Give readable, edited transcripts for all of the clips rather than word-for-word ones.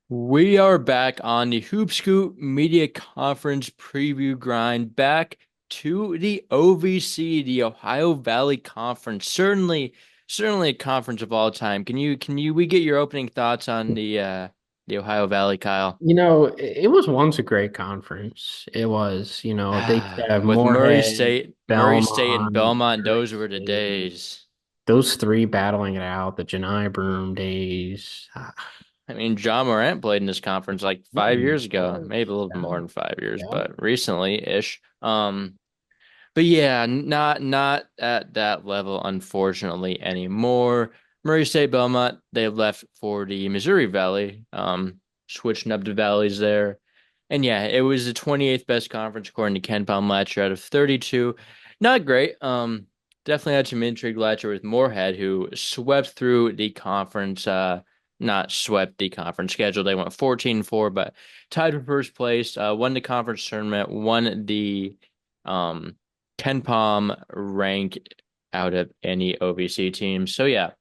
We are back on the Hoop Scoop Media Conference preview grind, back to the OVC, the Ohio Valley Conference. Certainly a conference of all time. We get your opening thoughts on the Ohio Valley, Kyle? It was once a great conference. It was, they used to have With Morehead, Murray State and Belmont, Belmont, Murray those were the State, days. those three battling it out, the Janai Broom days. I mean, John Morant played in this conference like Yeah, 5 years he ago, was. maybe a little bit Yeah, more than 5 years, yeah. but recently-ish. But yeah, not at that level, unfortunately, anymore. Murray State Belmont, they left for the Missouri Valley, switching up the valleys there. And yeah, it was the 28th best conference according to Ken Palm last year out of 32. Not great. Definitely had some intrigue last year with Morehead, who swept through the conference, not swept the conference schedule. They went 14-4, but tied for first place, won the conference tournament, won the um Ken Palm rank out of any OVC team. So yeah,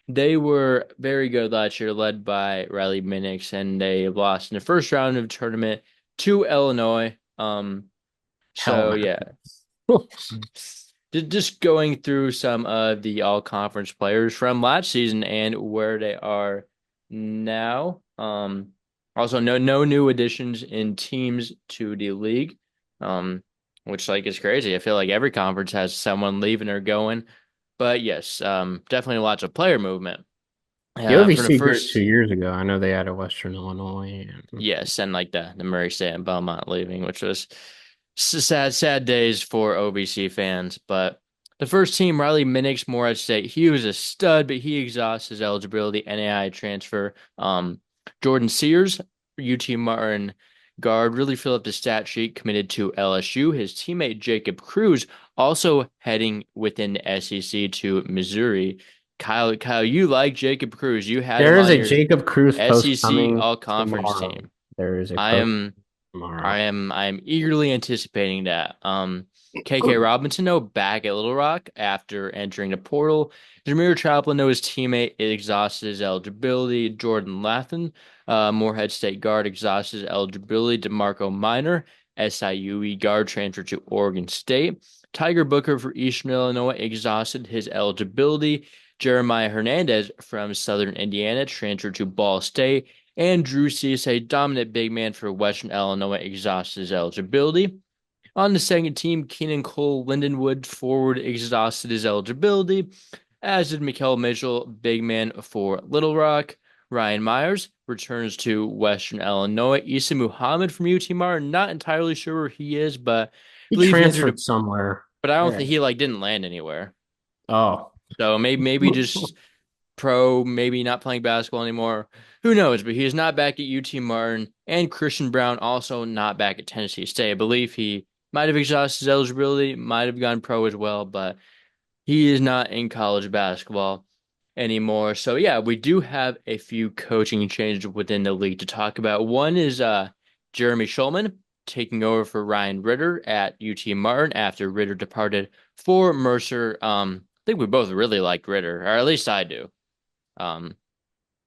they were very good last year, led by Riley Minix, and they lost in the first round of the tournament to Illinois. Hell So yeah, no. just going through some of the all conference players from last season and where they are now. Also no new additions in teams to the league. Um, which like is crazy. I feel like every conference has someone leaving or going. But yes, definitely lots of player movement. The For the OVC grew two first, years ago. I know they had a Western Illinois. yes, and like the Murray State and Belmont leaving, which was sad days for OVC fans. But the first team, Riley Minix, Morehead State, he was a stud, but he exhausts his eligibility. NAI transfer. Jordan Sears, UT Martin guard, really filled up the stat sheet. Committed to LSU. His teammate Jacob Cruz also heading within the SEC to Missouri. Kyle, you like Jacob Cruz. You had him There is on a your Jacob Cruz post SEC coming All Conference tomorrow. team. There is a I post am tomorrow. I am eagerly anticipating that. KK Robinson, though, back at Little Rock after entering the portal. Jameer Chaplin, though, his teammate exhausted his eligibility. Jordan Lathan, Morehead State guard, exhausted his eligibility. DeMarco Minor, SIUE guard, transferred to Oregon State. Tiger Booker for Eastern Illinois exhausted his eligibility. Jeremiah Hernandez from Southern Indiana transferred to Ball State. And Drew Cease, a dominant big man for Western Illinois, exhausts his eligibility. On the second team, Keenan Cole Lindenwood, forward, exhausted his eligibility, as did Mikael Mitchell, big man for Little Rock. Ryan Myers returns to Western Illinois. Issa Muhammad from UT Martin, not entirely sure where he is, but I He believe he entered, transferred somewhere. but I don't Yeah. think he like didn't land anywhere. Oh. So maybe just pro, maybe not playing basketball anymore. Who knows? But he is not back at UT Martin, and Christian Brown also not back at Tennessee State. I believe he might have exhausted his eligibility, might have gone pro as well, but he is not in college basketball anymore. So yeah, we do have a few coaching changes within the league to talk about. One is Jeremy Schulman taking over for Ryan Ritter at UT Martin after Ritter departed for Mercer. I think we both really liked Ritter, or at least I do. Um,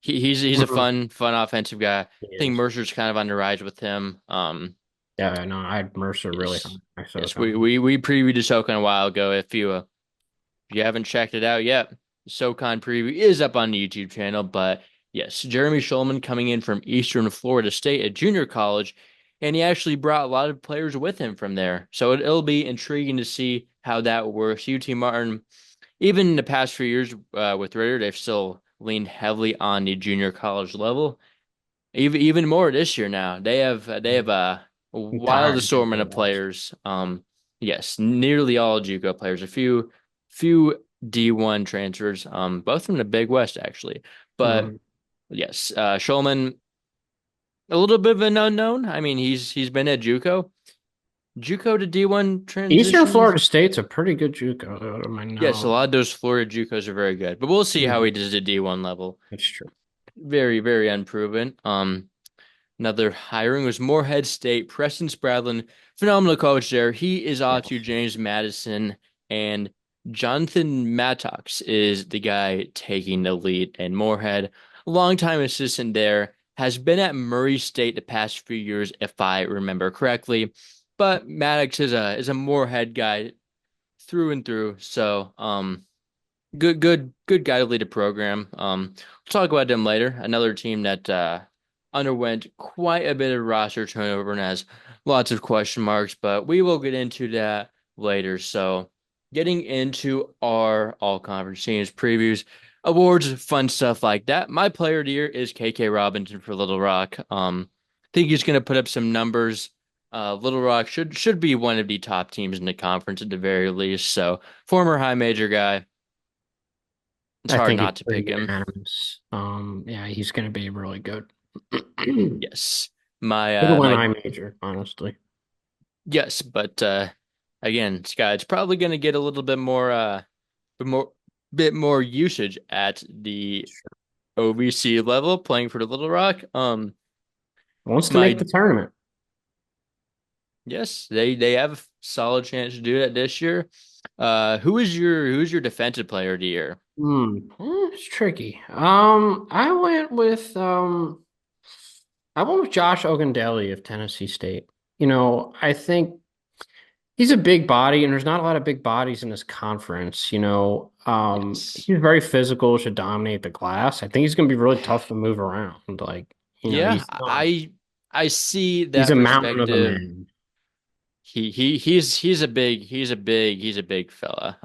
he's a Mhm. fun offensive guy. I He think is. Mercer's kind of on the rise with him. Yeah, no, I had Mercer really high. Yes, I saw yes, we previewed the SoCon a while ago. If you haven't checked it out yet, the SoCon preview is up on the YouTube channel. But yes, Jeremy Schulman coming in from Eastern Florida State at junior college, and he actually brought a lot of players with him from there. So it'll be intriguing to see how that works. UT Martin, even in the past few years with Ritter, they've still leaned heavily on the junior college level. Even more this year now. They have a wild entire assortment JUCO of roster. players. Yes, nearly all JUCO players. A few D1 transfers. Both from the Big West actually. But Mhm. yes, Schulman, a little bit of an unknown. I mean, he's been at JUCO to D1 Eastern transitions. Florida State's a pretty good JUCO. I mean, Yes, a no, lot of those Florida JUCOs are very good, but we'll see how he mhm, does at D1 level. that's true. Very unproven. Another hiring was Morehead State. Preston Spradlin, phenomenal coach there. He is off to Yes. James Madison, and Jonathan Mattox is the guy taking the lead. And Morehead, longtime assistant there, has been at Murray State the past few years, if I remember correctly. But Maddox is a Morehead guy through and through. So good guy to lead a program. We'll talk about them later. Another team that underwent quite a bit of roster turnover and has lots of question marks, but we will get into that later. So, getting into our all conference teams previews, awards, fun stuff like that. My player of the year is KK Robinson for Little Rock. Think he's going to put up some numbers. Little Rock should be one of the top teams in the conference at the very least. So, former high major guy. It's I hard think it's not to pretty pick him. unanimous. Yeah, he's going to be really good. Could Yes. My have won my I major, honestly. yes, but again, Sky, it's probably gonna get a little bit more bit more usage at the OVC level playing for the Little Rock. Wants to make My the tournament. yes, they have a solid chance to do that this year. Who's your defensive player of the year? It's tricky. I went with Josh Ogundele of Tennessee State. I think he's a big body, and there's not a lot of big bodies in this conference. Yes. He's very physical, should dominate the glass. I think he's going to be really tough to move around. Like, Yeah, he's not. I see He's that a mountain of a perspective. man. He's a big fella.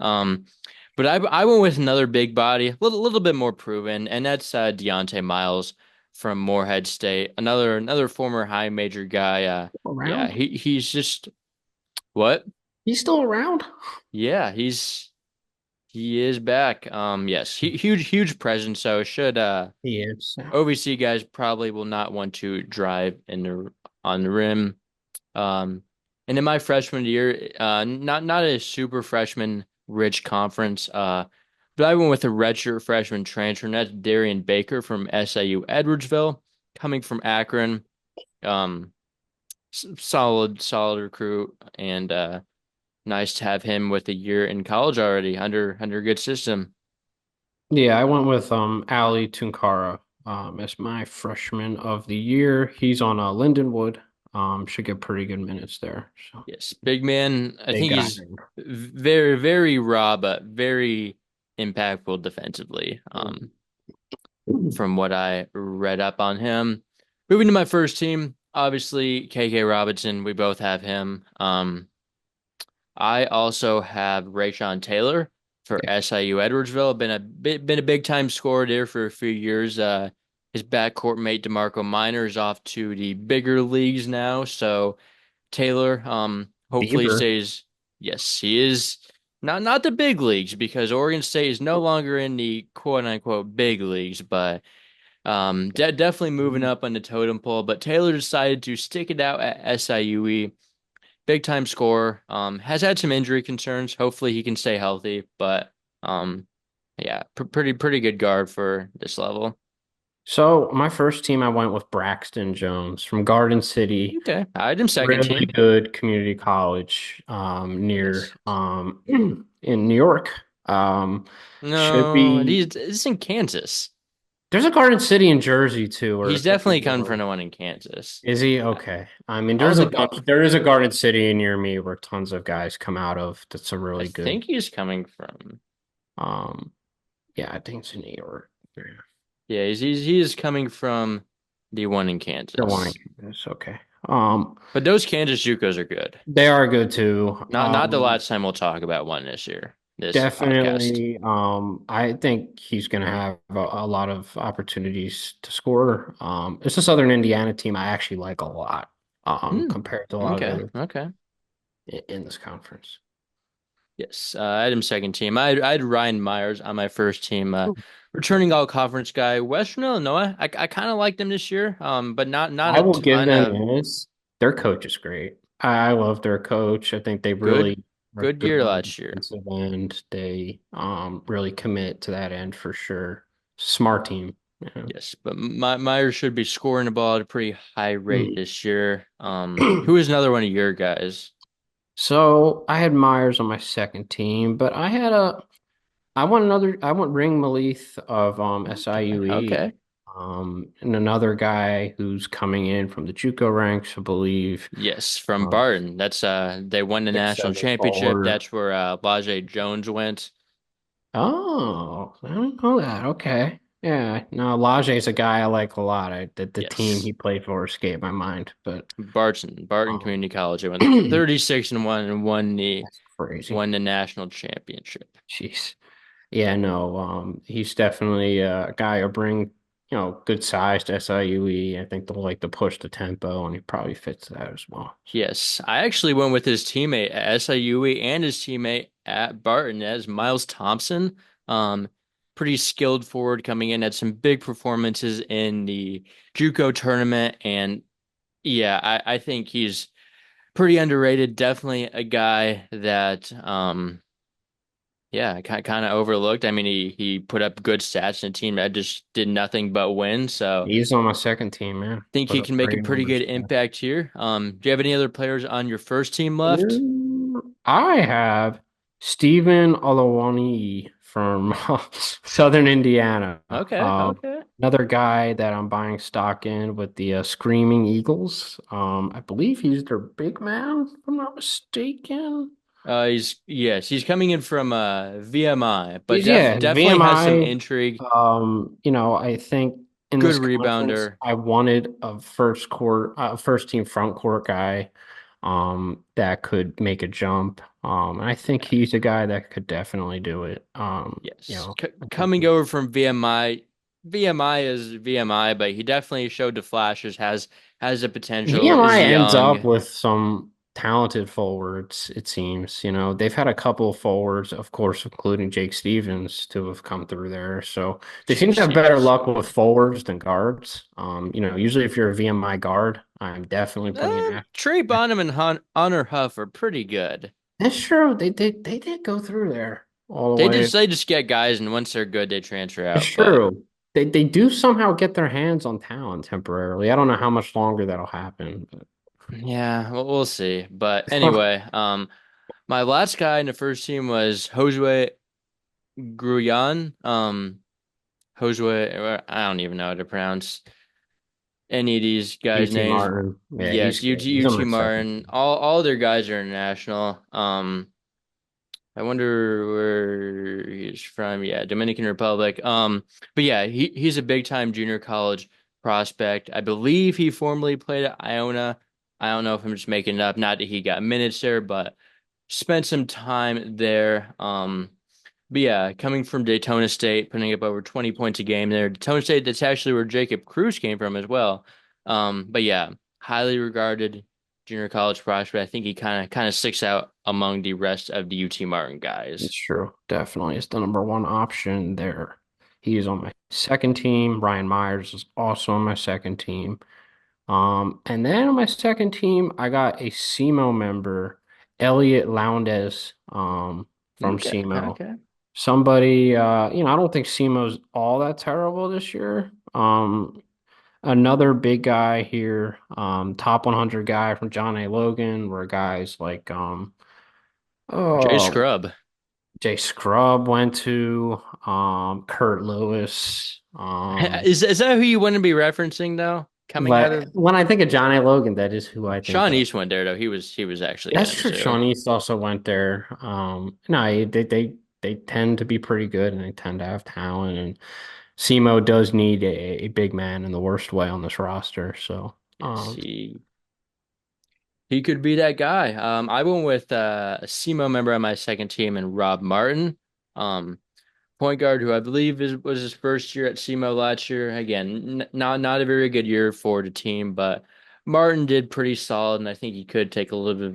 But I went with another big body, a little bit more proven, and that's Deontay Miles from Morehead State, another former high major guy. Yeah, Around? he's just what? He's still around? Yeah, he is back. Yes, huge presence. So should He is. OVC guys probably will not want to drive on the rim. Um, and in my freshman year, not a super freshman rich conference, but I went with a redshirt freshman transfer, and that's Darian Baker from SIU Edwardsville, coming from Akron. Um, solid recruit, and nice to have him with a year in college already under a good system. Yeah, I went with Ali Tunkara as my freshman of the year. He's on Lindenwood. Should get pretty good minutes there. So Yes, big man. I they think got he's him. very raw, but very impactful defensively. From what I read up on him. Moving to my first team, obviously KK Robinson. We both have him. I also have Rayshawn Taylor for Yeah, SIU Edwardsville. Been a big time scorer there for a few years. His backcourt mate DeMarco Minor is off to the bigger leagues now. So Taylor, hopefully Beaver. stays. Yes, he is not the big leagues because Oregon State is no longer in the quote unquote big leagues, but definitely moving up on the totem pole. But Taylor decided to stick it out at SIUE. Big time scorer. Has had some injury concerns. Hopefully he can stay healthy, but um, yeah, pretty good guard for this level. So my first team, I went with Braxton Jones from Garden City. Okay, I had him second Really team. good community college near Yes. in New York. Should No, be he's in Kansas. there's a Garden City in Jersey too, He's or definitely coming from the one in Kansas. is he? Uh, Okay. I mean, All there's a the bunch. There is a Garden City near me where tons of guys come out of. That's a I really good. think he's coming from. Um, yeah, I think it's in New York. Yeah. Yeah, he is coming from the one in They're wanting Kansas. this. Okay. Um, But those Kansas JUCOs are good. they are good too. Not the last time we'll talk about one this year, this podcast. Definitely. I think he's going to have a lot of opportunities to score. It's a Southern Indiana team I actually like a lot. Hmm. Compared to a lot of the Okay. other Okay. in this conference. Yes. I had him second team. I had Ryan Myers on my first team. Returning all conference guy, Western Illinois. I kind of liked them this year. But not I a will give ton them of this. Their coach is great. I love their coach. I think they good really are good good year on the last year. defensive end. They really commit to that end for sure. Smart team. Yeah. Yes, but Myers should be scoring the ball at a pretty high rate Mm. this year. Who is another one of your guys? So I had Myers on my second team, but I want Ring Malith of Okay, SIUE. okay. And another guy who's coming in from the JUCO ranks, I believe, Yes, from um, Barton. That's they won the six national seven championship. forward. That's where Lajay Jones went. Oh, I don't know that. Okay. Yeah, no, Laje's a guy I like a lot. The team Yes. he played for escaped my mind, but Barton um, Community College. They went 36-1 and that's crazy. won the national championship. Jeez. Yeah, no, he's definitely a guy who'll bring, good size to SIUE. I think they'll like to push the tempo, and he probably fits that as well. Yes, I actually went with his teammate at SIUE and his teammate at Barton as Miles Thompson. Um, Pretty skilled forward coming in, had some big performances in the JUCO tournament, and yeah, I think he's pretty underrated. Definitely a guy that yeah, kind of overlooked. I mean, he put up good stats in a team that just did nothing but win. So He's on my second team, man. think Put he up can make a great pretty numbers. good impact here. Do you have any other players on your first team left? I have Stephen Olawani from Southern Indiana. Okay, okay. Another guy that I'm buying stock in with the Screaming Eagles. I believe he's their big man, if I'm not mistaken. He's coming in from VMI, but Yeah, definitely has some VMI. intrigue. I think in Good this conference, rebounder. I wanted a first team front court guy, that could make a jump. And I think he's a guy that could definitely do it. Yes, I think coming over from VMI. VMI is VMI, but he definitely showed the flashes. Has the potential. Is VMI ends up young. with some talented forwards, it seems. They've had a couple of forwards, of course, including Jake Stevens, to have come through there. So they seem Jake to have better Stevens. luck with forwards than guards. Usually if you're a VMI guard, I'm definitely putting an F. Trey Bonham and Hunter Huff are pretty good. That's true. They did go through there all the They way. just they just get guys, and once they're good, they transfer It's out. But true. They do somehow get their hands on talent temporarily. I don't know how much longer that'll happen, yeah, we'll see. But but anyway, my last guy in the first team was Josue Gruyan. Josue, I don't even know how to pronounce any of these guys' UT names. Martin. Yeah, he's Yes, good. He's on UT my second Martin. team. All their guys are international. I wonder where he's from. Yeah, Dominican Republic. But yeah, he's a big time junior college prospect. I believe he formerly played at Iona. I don't know if I'm just making it up. Not that he got minutes there, but spent some time there. But yeah, coming from Daytona State, putting up over 20 points a game there. Daytona State, that's actually where Jacob Cruz came from as well. But yeah, highly regarded junior college prospect. I think he kind of sticks out among the rest of the UT Martin It's guys. true. Definitely. It's the number one option there. He is on my second team. Ryan Myers is also on my second team. And then on my second team, I got a SEMO member, Elliot Lowndes, from Okay, SEMO. okay. Somebody, I don't think SEMO's all that terrible this year. Another big guy here, top 100 guy from John A. Logan, where guys like, Jay oh, Scrub. Jay Scrub went to, Kurt Lewis. Is that who you want to be referencing though? Coming out But of when I think of John A. Logan, that is who I think Sean of. East went there though. He was actually That's in true. too. Sean East also went there. No, they tend to be pretty good and they tend to have talent. And SEMO does need a big man in the worst way on this roster. So, Yes, he could be that guy. I went with a SEMO member on my second team and Rob Martin, point guard who I believe was his first year at SEMO last year. Again, not a very good year for the team, but Martin did pretty solid, and I think he could take a little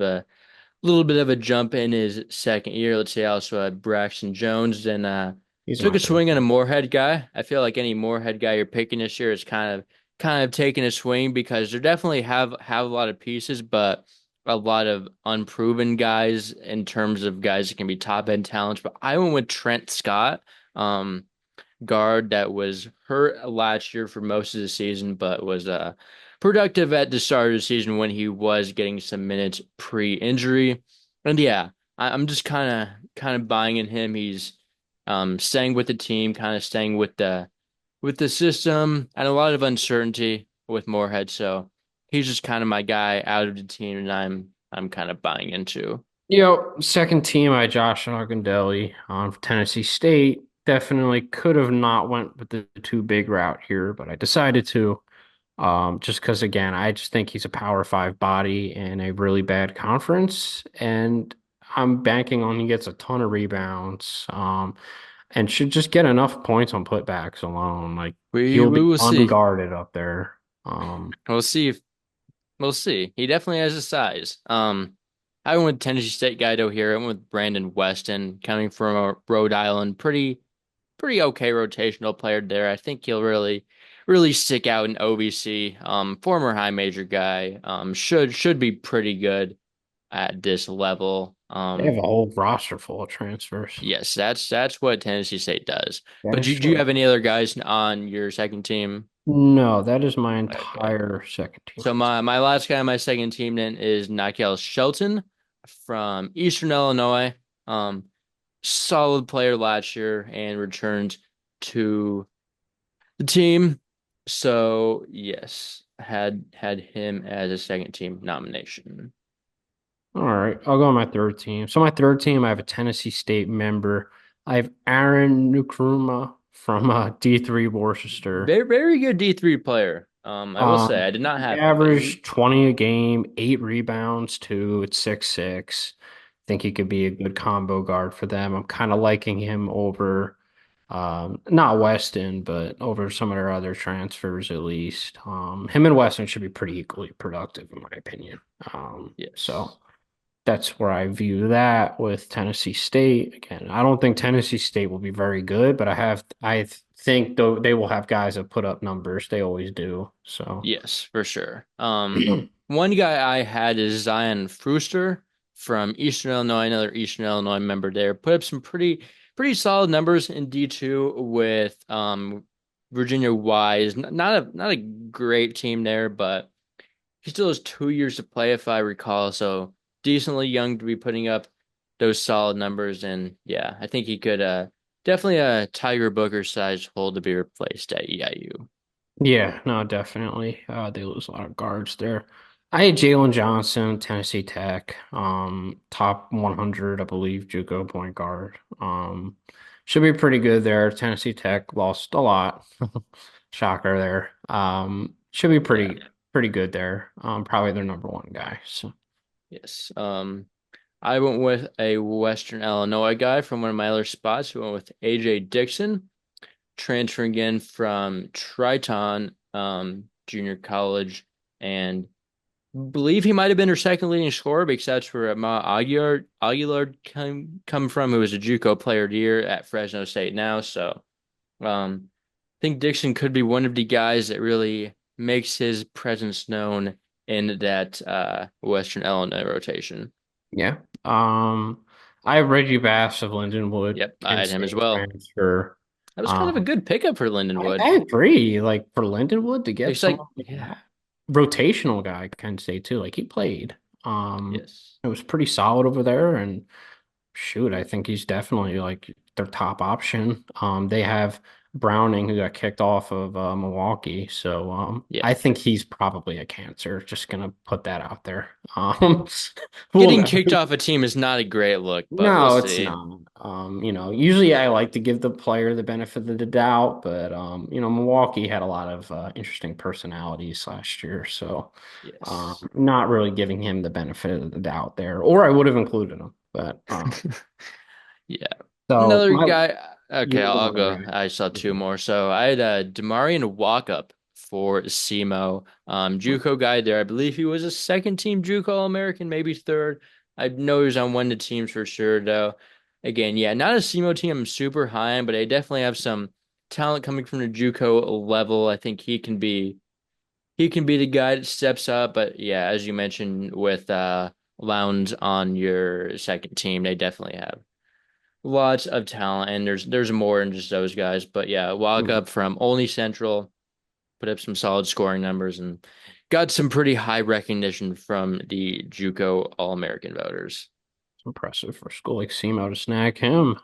bit of a jump in his second year. Let's say also had Braxton Jones and he's took my a third swing on a team. Morehead guy. I feel like any Morehead guy you're picking this year is kind of taking a swing because they definitely have a lot of pieces, but a lot of unproven guys in terms of guys that can be top end talents. But I went with Trent Scott. Guard that was hurt last year for most of the season, but was productive at the start of the season when he was getting some minutes pre-injury. And yeah, I'm just kind of buying in him. He's staying with the team, kind of staying with the with the system and a lot of uncertainty with Morehead, so he's just kind of my guy out of the team, and I'm kind of buying into. Second team, I Josh Ogundele from Tennessee State. Definitely could have not went with the two big route here, but I decided to. Just because again, I just think he's a Power Five body in a really bad conference, and I'm banking on he gets a ton of rebounds, and should just get enough points on putbacks alone. Like We he'll we be will see. unguarded up there. Um, We'll see if we'll see. He definitely has a size. I went with Tennessee State guy though here. I went with Brandon Weston coming from Rhode Island. Pretty okay rotational player there. I think he'll really stick out in OVC. Former high major guy. Should be pretty good at this level. they have a whole roster full of transfers. Yes, that's what Tennessee State does. That But is do you true. have any other guys on your second team? No, that is my Okay. entire second team. So my last guy on my second team then is Nikel Shelton from Eastern Illinois. Um, Solid player last year and returned to the team. So yes, had him as a second team nomination. All right, I'll go on my third team. So my third team, I have a Tennessee State member. I have Aaron Nkrumah from D3 Worcester. Very good D3 player. I will say I did not He have him, but he averaged 20 a game, 8 rebounds, two at 6'6". Think he could be a good combo guard for them. I'm kind of liking him over not Weston, but over some of their other transfers at least. Him and Weston should be pretty equally productive in my opinion. So yes. that's where I view that with Tennessee State. Again, I don't think Tennessee State will be very good, but I think though they will have guys that put up numbers. They always do. So Yes, for sure. One guy I had is Zion Fruster from Eastern Illinois, another Eastern Illinois member there. Put up some pretty solid numbers in D2 with Virginia Wise. Not a great team there, but he still has 2 years to play if I recall. So decently young to be putting up those solid numbers. And yeah, I think he could definitely a Tiger Booker sized hole to be replaced at EIU. yeah, no, definitely. They lose a lot of guards there. I had Jalen Johnson, Tennessee Tech, top 100, I believe, JUCO point guard. Should be pretty good there. Tennessee Tech lost a lot. Shocker there. Should be Yeah. pretty good there. Probably their number one guy. So Yes. I went with a Western Illinois guy from one of my other spots. We went with AJ Dixon, transferring in from Triton Junior College, and believe he might have been her second leading scorer because that's where Aguilar come from, who was a JUCO player of the year at Fresno State now. So I think Dixon could be one of the guys that really makes his presence known in that Western Illinois rotation. yeah. I have Reggie Bass of Lindenwood, Yep, I Kent had him as State well. transfer. That was kind of a Um, good pickup for I Lindenwood. agree. Like for Lindenwood to get It's like, someone like yeah, that, rotational guy, Kent State too. Like he played. yes. It was pretty solid over there, and shoot, I think he's definitely like their top option. They have Browning who got kicked off of Milwaukee, so Yeah. I think he's probably a cancer. Just gonna put that out there. Um, we'll Getting know. kicked off a team is not a great look, but we'll No, it's see. not. Usually I like to give the player the benefit of the doubt, but Milwaukee had a lot of interesting personalities last year, so Yes. not really giving him the benefit of the doubt there, or I would have included him. But Yeah. so Another my guy. Okay, you I'll, have I'll another go. guy. I saw two more. So I had Demarion Walkup for SEMO. JUCO guy there. I believe he was a second team JUCO All-American, maybe third. I know he was on one of the teams for sure, though. Again, yeah, not a SEMO team I'm super high on, but I definitely have some talent coming from the JUCO level. I think he can be the guy that steps up. But yeah, as you mentioned with Lowndes on your second team, they definitely have lots of talent, and there's more than just those guys. But yeah, walk Mhm. up from Olney Central, put up some solid scoring numbers, and got some pretty high recognition from the JUCO All-American voters. It's impressive for a school like SEMO to snag him.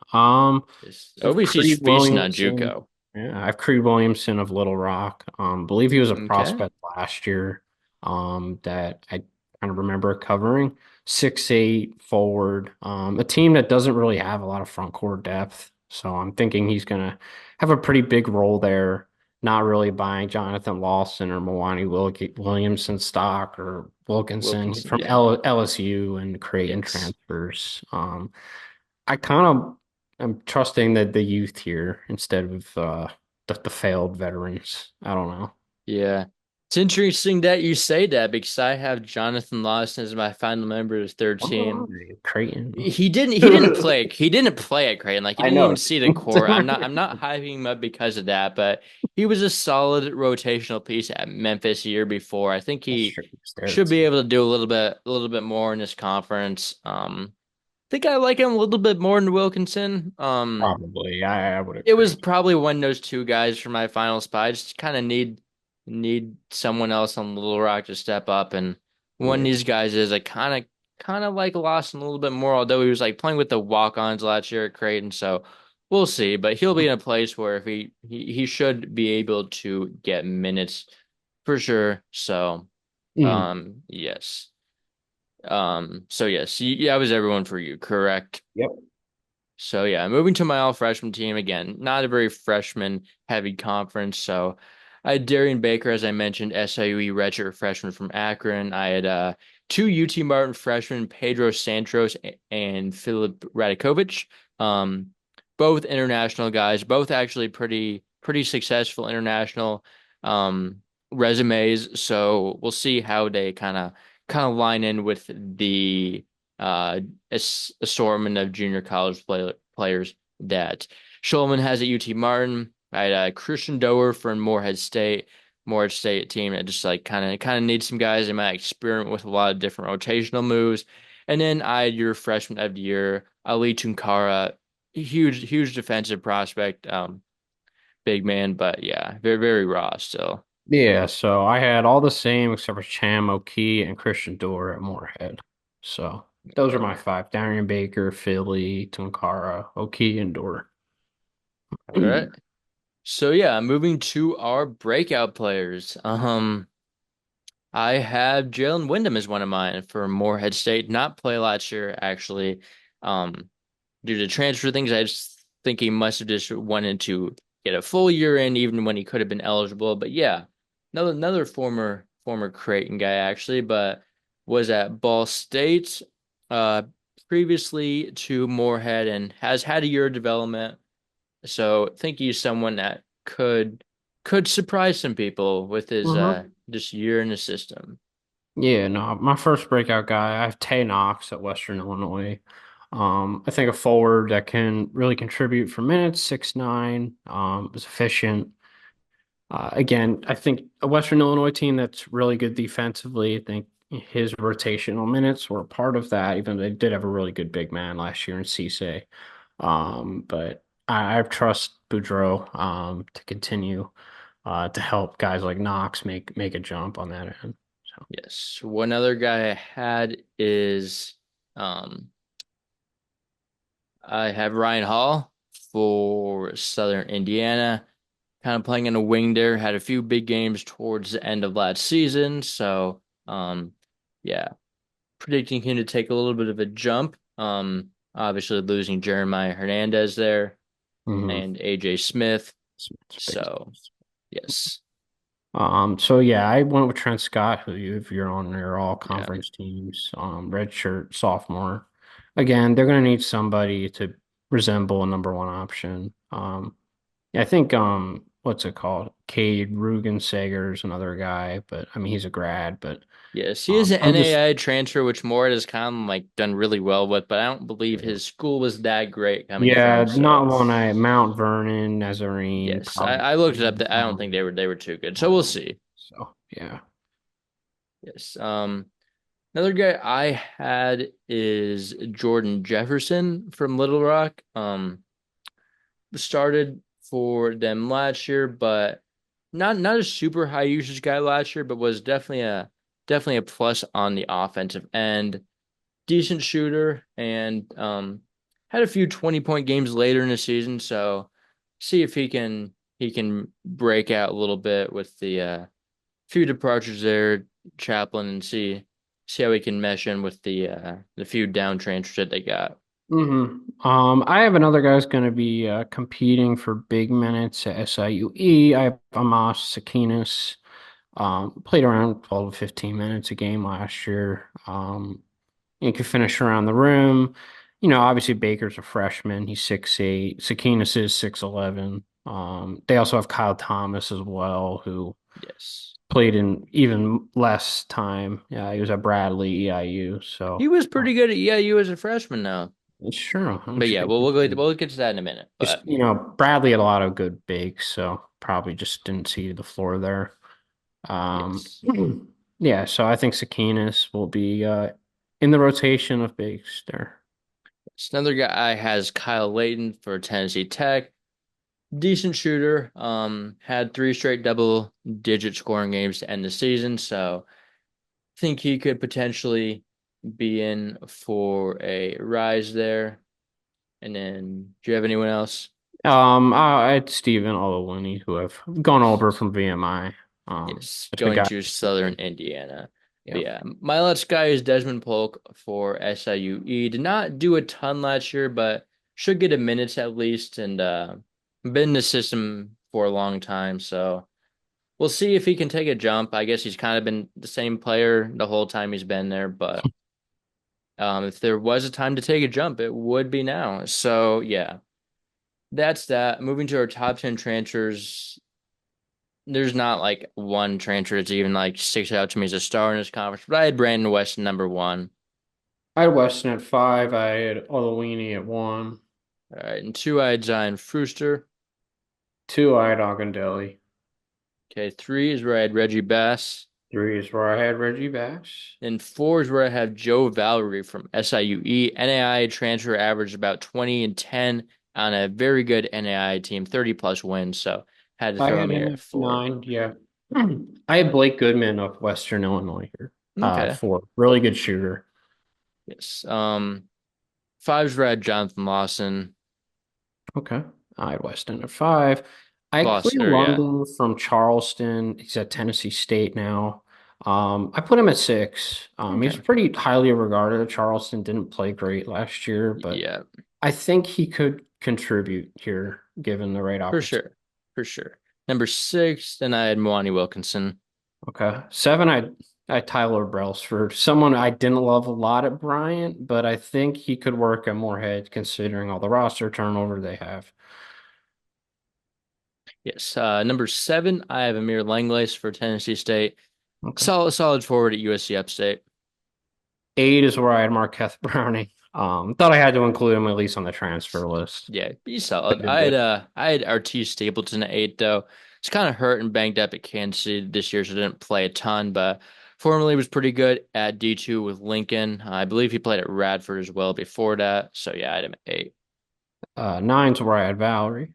This I have OVC's Creed feasting on Williamson. JUCO. Yeah, I have Creed Williamson of Little Rock. Believe he was a Okay. prospect last year. That I kind of remember covering. 6'8" forward. A team that doesn't really have a lot of front court depth. So I'm thinking he's gonna have a pretty big role there. Not really buying Jonathan Lawson or Williamson stock or Wilkinson Wilkinson, from yeah. LSU and Creighton Yes. transfers. I kind of am trusting the youth here instead of the failed veterans. I don't know. Yeah. It's interesting that you say that because I have Jonathan Lawson as my final member of his third Oh, team. Creighton. He didn't play at Creighton. Like he I didn't even know. see the core. I'm not hyping him up because of that, but he was a solid rotational piece at Memphis a year before. I think That's he true. It's their should be team. able to do a little bit more in this conference. I think I like him a little bit more than Wilkinson. Probably. I would It was agree. probably one of those two guys for my final spot. I just kind of need someone else on Little Rock to step up, and one of Yeah. these guys is I kind of like Lawson a little bit more, although he was like playing with the walk-ons last year at Creighton, so we'll see. But he'll be in a place where if he should be able to get minutes for sure. So Mhm. yes. So yes, that was everyone for you, correct? Yep. So yeah, moving to my all freshman team again, not a very freshman heavy conference. So I had Darian Baker, as I mentioned, SIUE redshirt freshman from Akron. I had two UT Martin freshmen, Pedro Santos and Philip Radakovich. Um, both international guys, both actually pretty successful international um resumes. So we'll see how they kind of line in with the uh assortment of junior college players that Schulman has at UT Martin. I had Christian Doer from Morehead State team that just like kind of needs some guys that might experiment with a lot of different rotational moves. And then I had your freshman of the year, Ali Tunkara, huge defensive prospect, big man, but yeah, very raw still. Yeah, so I had all the same except for Cham O'Kee and Christian Dorr at Moorhead. So those are Okay. my five. Darian Baker, Philly, Tunkara, O'Kee, and Dorr. All right. So yeah, moving to our breakout players. I have Jalen Wyndham as one of mine for Morehead State. Not play last year, actually. Um, Due to transfer things, I just think he must have just wanted to get a full year in, even when he could have been eligible. But yeah, another former Creighton guy actually, but was at Ball State, uh, previously to Morehead and has had a year of development. So I think he's someone that could surprise some people with his Mm-hmm. just year in the system. Yeah, no, my first breakout guy, I have Tay Knox at Western Illinois. I think a forward that can really contribute for minutes, 6'9", is efficient. Again, I think a Western Illinois team that's really good defensively. I think his rotational minutes were a part of that, even though they did have a really good big man last year in Cisse. But I trust Boudreaux to continue to help guys like Knox make a jump on that end. So. Yes. One other guy I had is um I have Ryan Hall for Southern Indiana, kind of playing in a wing there, had a few big games towards the end of last season. So yeah, predicting him to take a little bit of a jump. Obviously losing Jeremiah Hernandez there Mhm. and AJ Smith. Space. So yes. So yeah, I went with Trent Scott, who if you're on their all Yeah. conference teams, redshirt sophomore. Again, they're gonna need somebody to resemble a number one option. Yeah, I think what's it called? Cade Rugen Sager's another guy, but I mean he's a grad, but Yes, he is an I'm just NAI transfer, which Moore has kind of like done really well with, but I don't believe yeah, his school was that great coming yeah, from. not So one I Mount Vernon, Nazarene, yes, I looked it up. That I don't think they were too good. So we'll see. so yeah. Yes. Another guy I had is Jordan Jefferson from Little Rock. Started for them last year, but not a super high usage guy last year, but was definitely a plus on the offensive end. Decent shooter and had a few 20-point games later in the season, so see if he can he can break out a little bit with the few departures there, Chaplin, and see how he can mesh in with the few down transfers that they got. I have another guy who's going to be competing for big minutes at SIUE. I have Amos Sakinis. Played around 12 to 15 minutes a game last year. He could finish around the rim. Obviously Baker's a freshman. He's 6'8". Sakinis is 6'11". They also have Kyle Thomas as well, who Yes. played in even less time. Yeah, he was at Bradley, EIU. He So, was pretty good at EIU as a freshman now. sure, I'm But sure. yeah, we'll get to that in a minute. Just, But Bradley had a lot of good bigs, so probably just didn't see the floor there. Um, yes. yeah, so I think Sakinis will be in the rotation of bigs there. So another guy has Kyle Layton for Tennessee Tech. Decent shooter. Had three straight double digit scoring games to end the season. So think he could potentially be in for a rise there. And then do you have anyone else? I had Steven Olawuni, who have gone over from VMI. Yes, Just a going guy. to Southern Indiana. But Yeah. yeah, my last guy is Desmond Polk for SIUE. Did not do a ton last year, but should get a minutes at least, and been in the system for a long time. So we'll see if he can take a jump. I guess he's kind of been the same player the whole time he's been there, but if there was a time to take a jump, it would be now. So yeah, that's that. Moving to our top 10 transfers, there's not like one transfer that's even like sticks out to me as a star in this conference, but I had Brandon Weston number one. I had Weston at 5. I had Olawini at 1. All right, and two, I had Zion Fruster. 2, I had Ogundele. Okay, three is where I had Reggie Bass. 3 is where I had Reggie Bass. And four is where I have Joe Valerie from SIUE. NAI transfer averaged about 20 and 10 on a very good NAI team, 30 plus wins. So had to I throw had him here him at at four. 9. Yeah. I had Blake Goodman of Western Illinois here. Okay. 4. Really good shooter. Yes. Five's where I had Jonathan Lawson. Okay. I had Weston at 5. I had Clea Or yeah. London from Charleston. He's at Tennessee State now. I put him at 6. He's Okay. pretty highly regarded at Charleston. Didn't play great last year, but Yeah, I think he could contribute here given the right for opportunity. sure. For sure. Number six, then I had Mwani Wilkinson. Okay. 7, I Tyler Brailsford. Someone I didn't love a lot at Bryant, but I think he could work at Morehead considering all the roster turnover they have. Yes. Number seven, I have Amir Langlace for Tennessee State. Okay. Solid forward at USC Upstate. 8 is where I had Marquette Browning. Thought I had to include him at least on the transfer list. Yeah, he's But solid. did good. I had RT Stapleton at eight though. He's kind of hurt and banged up at Kansas City this year, so didn't play a ton, but formerly was pretty good at D2 with Lincoln. I believe he played at Radford as well before that. So yeah, I had him at eight. 9's where I had Valerie.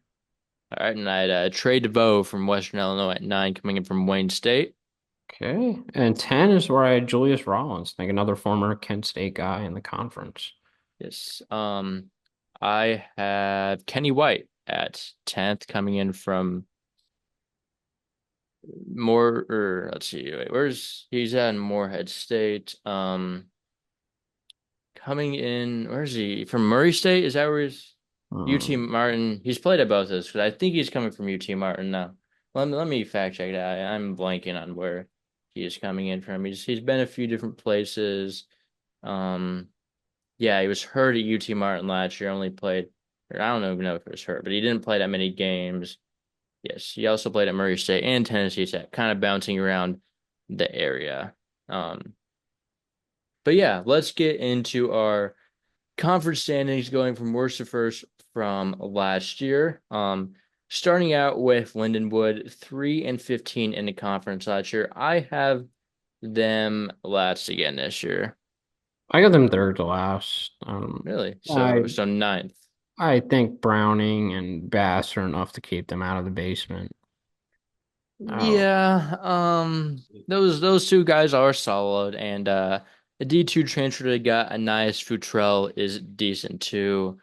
All right, and I had Trey DeVoe from Western Illinois at nine, coming in from Wayne State. Okay. And 10 is where I had Julius Rollins, like another former Kent State guy in the conference. Yes. I have Kenny White at 10th, coming in from more, or let's see, wait, where's he's at in Morehead State. Coming in, where's he from Murray State? Is that where he's UT Hmm. Martin? He's played at both of those because I think he's coming from UT Martin now. Let me fact check that. I'm blanking on where he is coming in from. He's been a few different places. Um, yeah, he was hurt at UT Martin last year. Only played, or I don't even know if it was hurt, but he didn't play that many games. Yes, he also played at Murray State and Tennessee Tech, kind of bouncing around the area. Um, but yeah, let's get into our conference standings going from worst to first from last year. Starting out with Lindenwood, 3 and 15 in the conference last year. I have them last again this year. I got them third to last. Really? I So ninth. I think Browning and Bass are enough to keep them out of the basement. Oh, Yeah, those two guys are solid, and the D2 transfer they got, Anais Futrell, is decent too.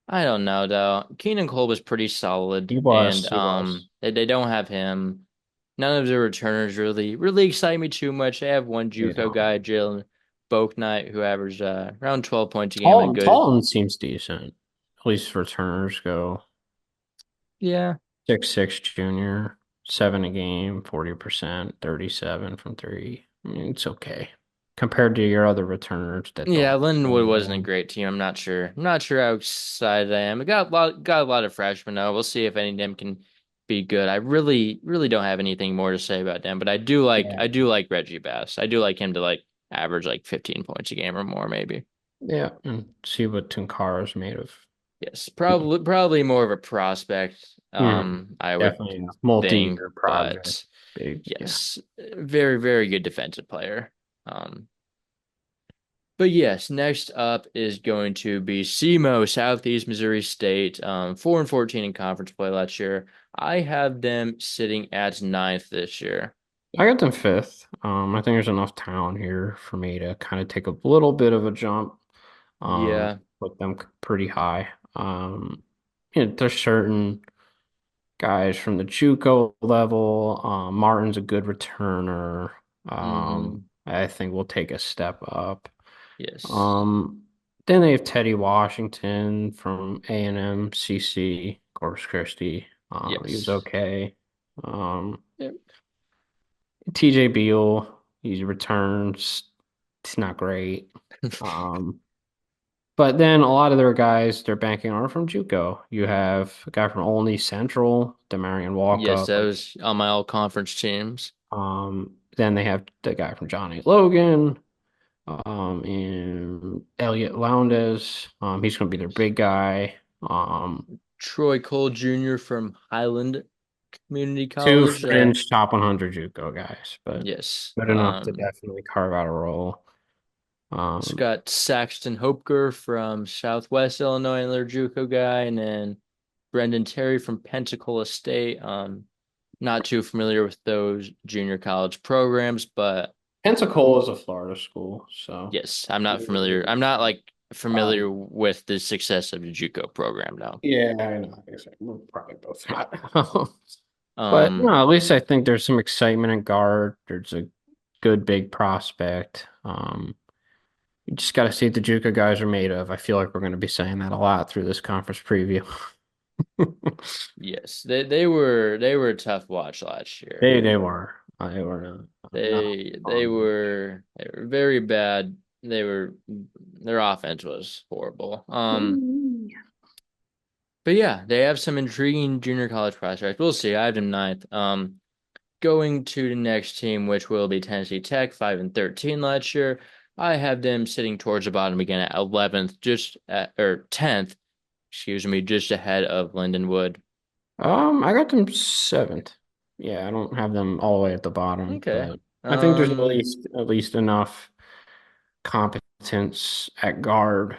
I don't know though. Keenan Cole was pretty solid, He and was, he was. they don't have him. None of the returners really excite me too much. They have one They JUCO don't. guy, Jalen Bouknight, who averaged around 12 points a game and a good. Talton seems decent. At least returners go. Yeah, 6'6" junior, 7 a game, 40%, 37 from three. I mean, it's okay compared to your other returners that yeah. don't. Lindenwood wasn't a great team. I'm not sure. I'm not sure how excited I am. It got a lot of freshmen though. We'll see if any of them can be good. I really don't have anything more to say about them, but Yeah. I do like Reggie Bass. I do like him to like average like 15 points a game or more, maybe. Yeah, and see what Tunkara is made of. Yes, probably more of a prospect. Mhm. I would Definitely a think, multi-year project. but Big, yeah. yes, very good defensive player. Um, but yes, next up is going to be SEMO, Southeast Missouri State, 4-14 in conference play last year. I have them sitting at ninth this year. I got them fifth. I think there's enough talent here for me to kind of take a little bit of a jump. Yeah. Put them pretty high. There's certain guys from the JUCO level. Martin's a good returner. Mm-hmm. I think we'll take a step up. Yes. Um, then they have Teddy Washington from A&M CC Corpus Christi. He was Yes. okay. Um, Yep. TJ Beal, he returns. It's not great. Um, but then a lot of their guys they're banking on are from JUCO. You have a guy from Olney Central, Demarion Yes, Walkup. that was on my all conference teams. Then they have the guy from Johnny Logan, and Elliot Lowndes. He's going to be their big guy. Troy Cole Jr. from Highland Community Two College. fringe top 100 JUCO guys, but Yes. good enough to definitely carve out a role. Um, Scott Saxton Hopker from Southwest Illinois, another JUCO guy, and then Brendan Terry from Pensacola State. Not too familiar with those junior college programs, but Pensacola is a Florida school, so yes, I'm not familiar. I'm um, not like familiar with the success of the JUCO program now. yeah, I know. I guess we're probably both not. But no, Um, at least I think there's some excitement in guard. There's a good big prospect. You just got to see what the JUCO guys are made of. I feel like we're going to be saying that a lot through this conference preview. yes, they were a tough watch last year. They were not fun. They were very bad. Their offense was horrible. But yeah, they have some intriguing junior college prospects. We'll see. I have them ninth. Going to the next team, which will be Tennessee Tech, 5-13 last year. I have them sitting towards the bottom again at 11th, just at or 10th, excuse me, just ahead of Lindenwood. I got them seventh. Yeah, I don't have them all the way at the bottom, Okay. but I think there's Um, at least enough competence at guard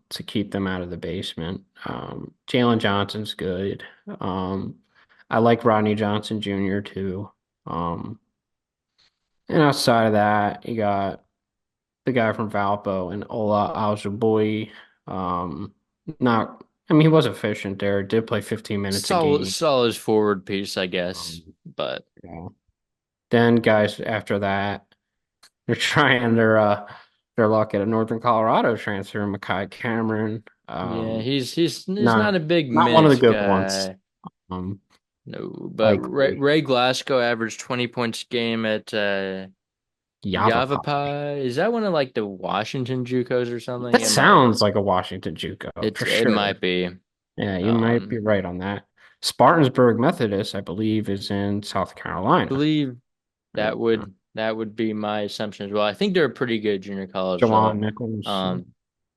to keep them out of the basement. Jalen Johnson's good. I like Rodney Johnson Jr. too. Um, and outside of that, you got the guy from Valpo and Ola Azubuike. Not, I mean, he was efficient there. Did play 15 minutes a game. solid forward piece, I guess. Um, But yeah. Then guys after that, they're trying their luck at a Northern Colorado transfer, Makai Cameron. yeah, he's not a Not big not one of the minutes good ones. guy. Um, No, but Likely Ray Glasgow averaged 20 points a game at Yavapai. Yavapai. Is that one of like the Washington JUCOs or something? That sounds like a Washington JUCO for It sure. might be. Yeah, you might be Um, right on that. Spartansburg Methodist, I believe, is in South Carolina. believe Right. that would be my assumption as well. I think they're a pretty good junior college Jawan though. Nichols. Um,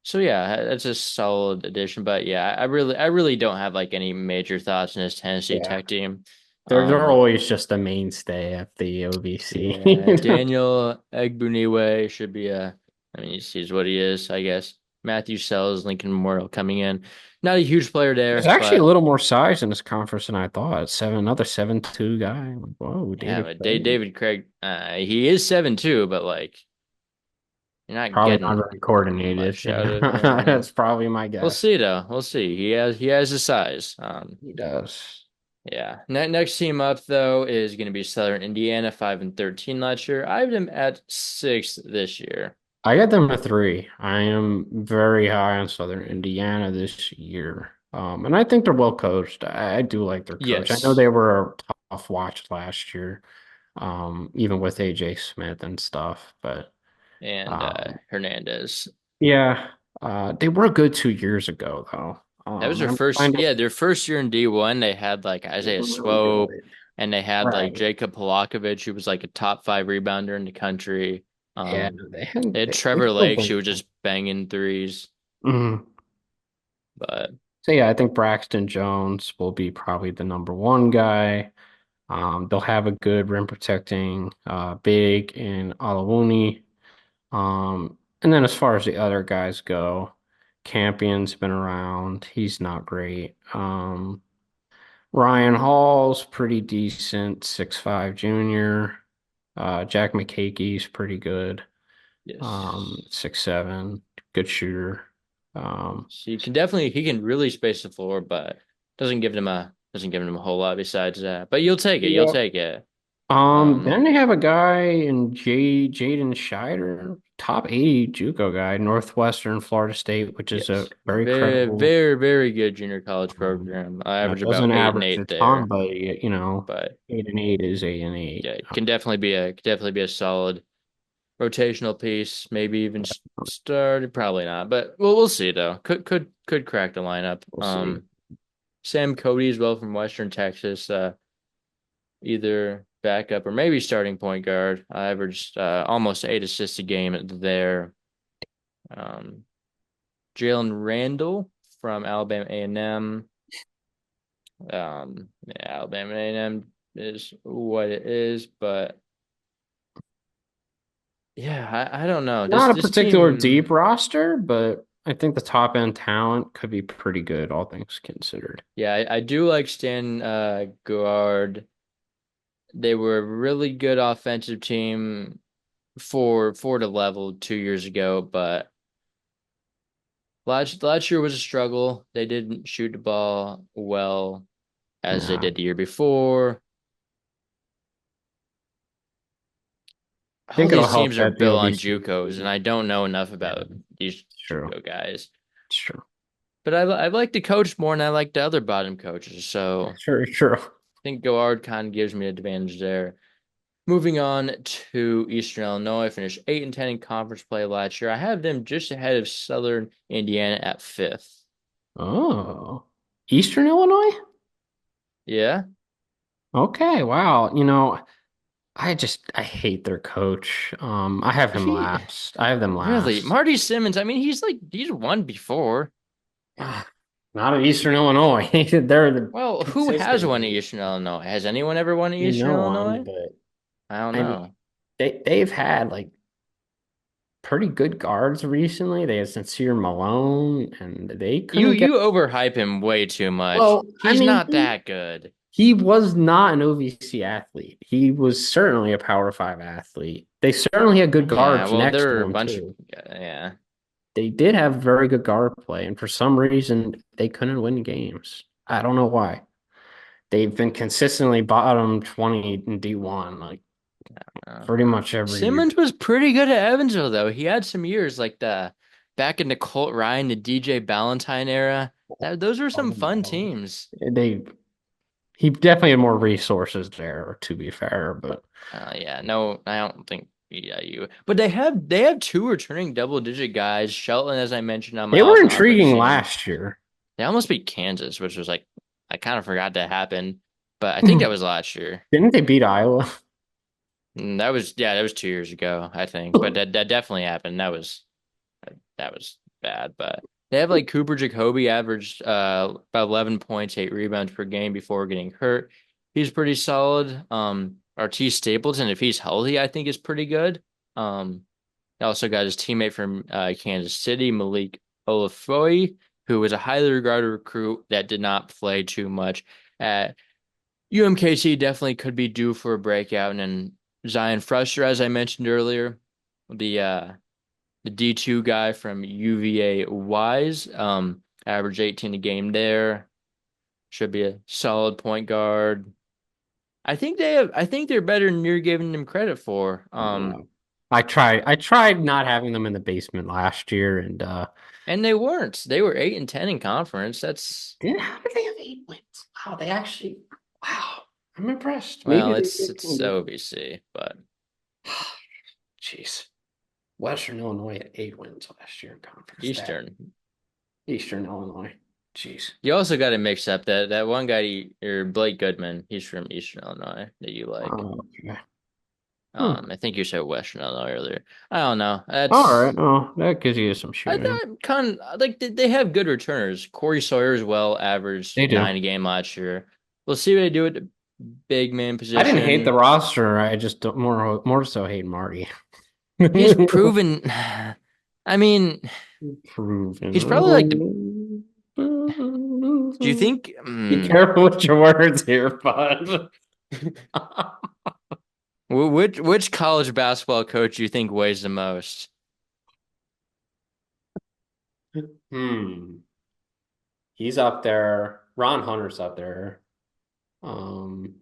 so yeah, that's a solid addition. But yeah, I really don't have like any major thoughts in this Tennessee Yeah, Tech team. they're Um, always just the mainstay at the OVC. yeah, Daniel Egbuniwe should be I mean, he's what he is, I guess. Matthew Sells, Lincoln Memorial coming in. Not a huge player There's there, actually a but little more size in this conference than I thought. Another 7'2" guy. Like, whoa, yeah, David but Craig. David Craig, he is 7'2", but like You're not Probably not getting very coordinated. much out of Yeah. him. That's probably my We'll guess. see though. We'll see. He has the size. He does. Yeah. Next team up though is going to be Southern Indiana, 5-13 last year. I have them at sixth this year. I got them a three. I am very high on Southern Indiana this year. And I think they're well coached. I do like their coach. I know Yes. they were a tough watch last year, even with AJ Smith and stuff. But And um, Hernandez. yeah, they were good 2 years ago, though. That was their I'm first, kind of yeah, their first year in D1. They had like they Isaiah were really Swope, good. and they had like Right. Jacob Polakovich, who was like a top five rebounder in the country. Yeah, Um, they had they had they Trevor still Lakes, been. who was just banging threes. Mhm. But So yeah, I think Braxton Jones will be probably the number one guy. They'll have a good rim protecting big in Alawuni. And then as far as the other guys go, Campion's been around. He's not great. Ryan Hall's pretty decent, 6'5" junior. Jack McCakey's pretty good. yes, 6'7", good shooter. Um, so you can definitely he can really space the floor, but doesn't give him a whole lot besides that. But you'll take it. You'll yeah. take it. Um, Then they have a guy in Jaden Scheider, top 80 JUCO guy, Northwestern Florida State, which is a yes, very very, credible. very, very good junior college Um, program. I average about doesn't eight and average a eight ton, there, but 8-8 is 8-8. yeah, it can definitely be a solid rotational piece. Maybe even started, probably not, but we'll see though. Could crack the lineup. We'll see. Sam Cody as well from Western Texas. Either backup or maybe starting point guard. I averaged almost 8 assists a game there. Um, Jalen Randall from Alabama A&M. Yeah, Alabama A&M is what it is, but yeah, I don't know. This Not a this particular team, deep roster, but I think the top end talent could be pretty good, all things considered. yeah, I do like Stan Guard. They were a really good offensive team for the level 2 years ago, but last year was a struggle. They didn't shoot the ball well as they Nah, did the year before. I All think it'll these help teams are that the built on OVC. JUCOs, and I don't know enough Yeah, about these it's true. JUCO guys. It's true. But I like the coach more than I like the other bottom coaches, so I It's very true. think Goard kind of gives me an advantage there. Moving on to Eastern Illinois, finished 8-10 in conference play last year. I have them just ahead of Southern Indiana at fifth. Oh, Eastern Illinois? Yeah, Okay, wow. I hate their coach. I have him he last. I have them really last. Marty Simmons. I mean, he's won before. Ah, not at Eastern Illinois. They're the Well, who has won at consistently Eastern Illinois? Has anyone ever won at Eastern no one, Illinois? but I don't I mean know. they've had like pretty good guards recently. They had Sincere Malone, and they You couldn't get. you overhype him way too much. Well, I He's mean, not that good. he was not an OVC athlete. He was certainly a Power Five athlete. They certainly had good Yeah, guards well, next there to are a him bunch of too. yeah. They did have very good guard play, and for some reason, they couldn't win games. I don't know why. They've been consistently bottom 20 in D1, like Uh, pretty much every year. Simmons was pretty good at Evansville though. He had some years like the back in the Colt Ryan, the DJ Ballantyne era. Those were some Oh fun no. teams. They he definitely had more resources there, to be fair, but Yeah, no, I don't think but they have two returning double digit guys. Shelton, as I mentioned on my they were all conference intriguing team. last year. They almost beat Kansas, which was like I kind of forgot that happened, but I think that Didn't was last year. they beat Iowa? That was 2 years ago, I think. But that definitely happened. That was bad. But they have like Cooper Jacoby averaged about 11 points, 8 rebounds per game before getting hurt. He's pretty solid. RT Stapleton, if he's healthy, I think is pretty good. Um, also got his teammate from Kansas City, Malik Olafoy, who was a highly regarded recruit that did not play too much at UMKC. Definitely could be due for a breakout. And then Zion Frusher, as I mentioned earlier, the the D2 guy from UVA Wise. Average 18 a game there. Should be a solid point guard. I think they're better than you're giving them credit for. Yeah. I tried not having them in the basement last year, and And they weren't. They were 8 and 10 in conference. That's how did they have 8 wins? Wow, they actually, wow, I'm impressed. Maybe well, they it's did. OVC, but Jeez. Western Illinois had 8 wins last year in conference. That Eastern. Eastern Illinois. Jeez. You also got to mix up that one guy or Blake Goodman. He's from Eastern Illinois that you like. Okay. Hmm. I think you said Western Illinois earlier. I don't know. All right. That's Oh, that gives you some I shooting. thought kind of like they have good returners. Corey Sawyer as well, averaged They do. 9 a game last year. We'll see what they do at the big man I didn't hate the position. roster. I just don't, more so hate Marty. He's proven. I mean, he's probably like the. Proven. Do you think? Be careful with your words here, bud. Which college basketball coach do you think weighs the most? Hmm. He's up there. Ron Hunter's up there. Um,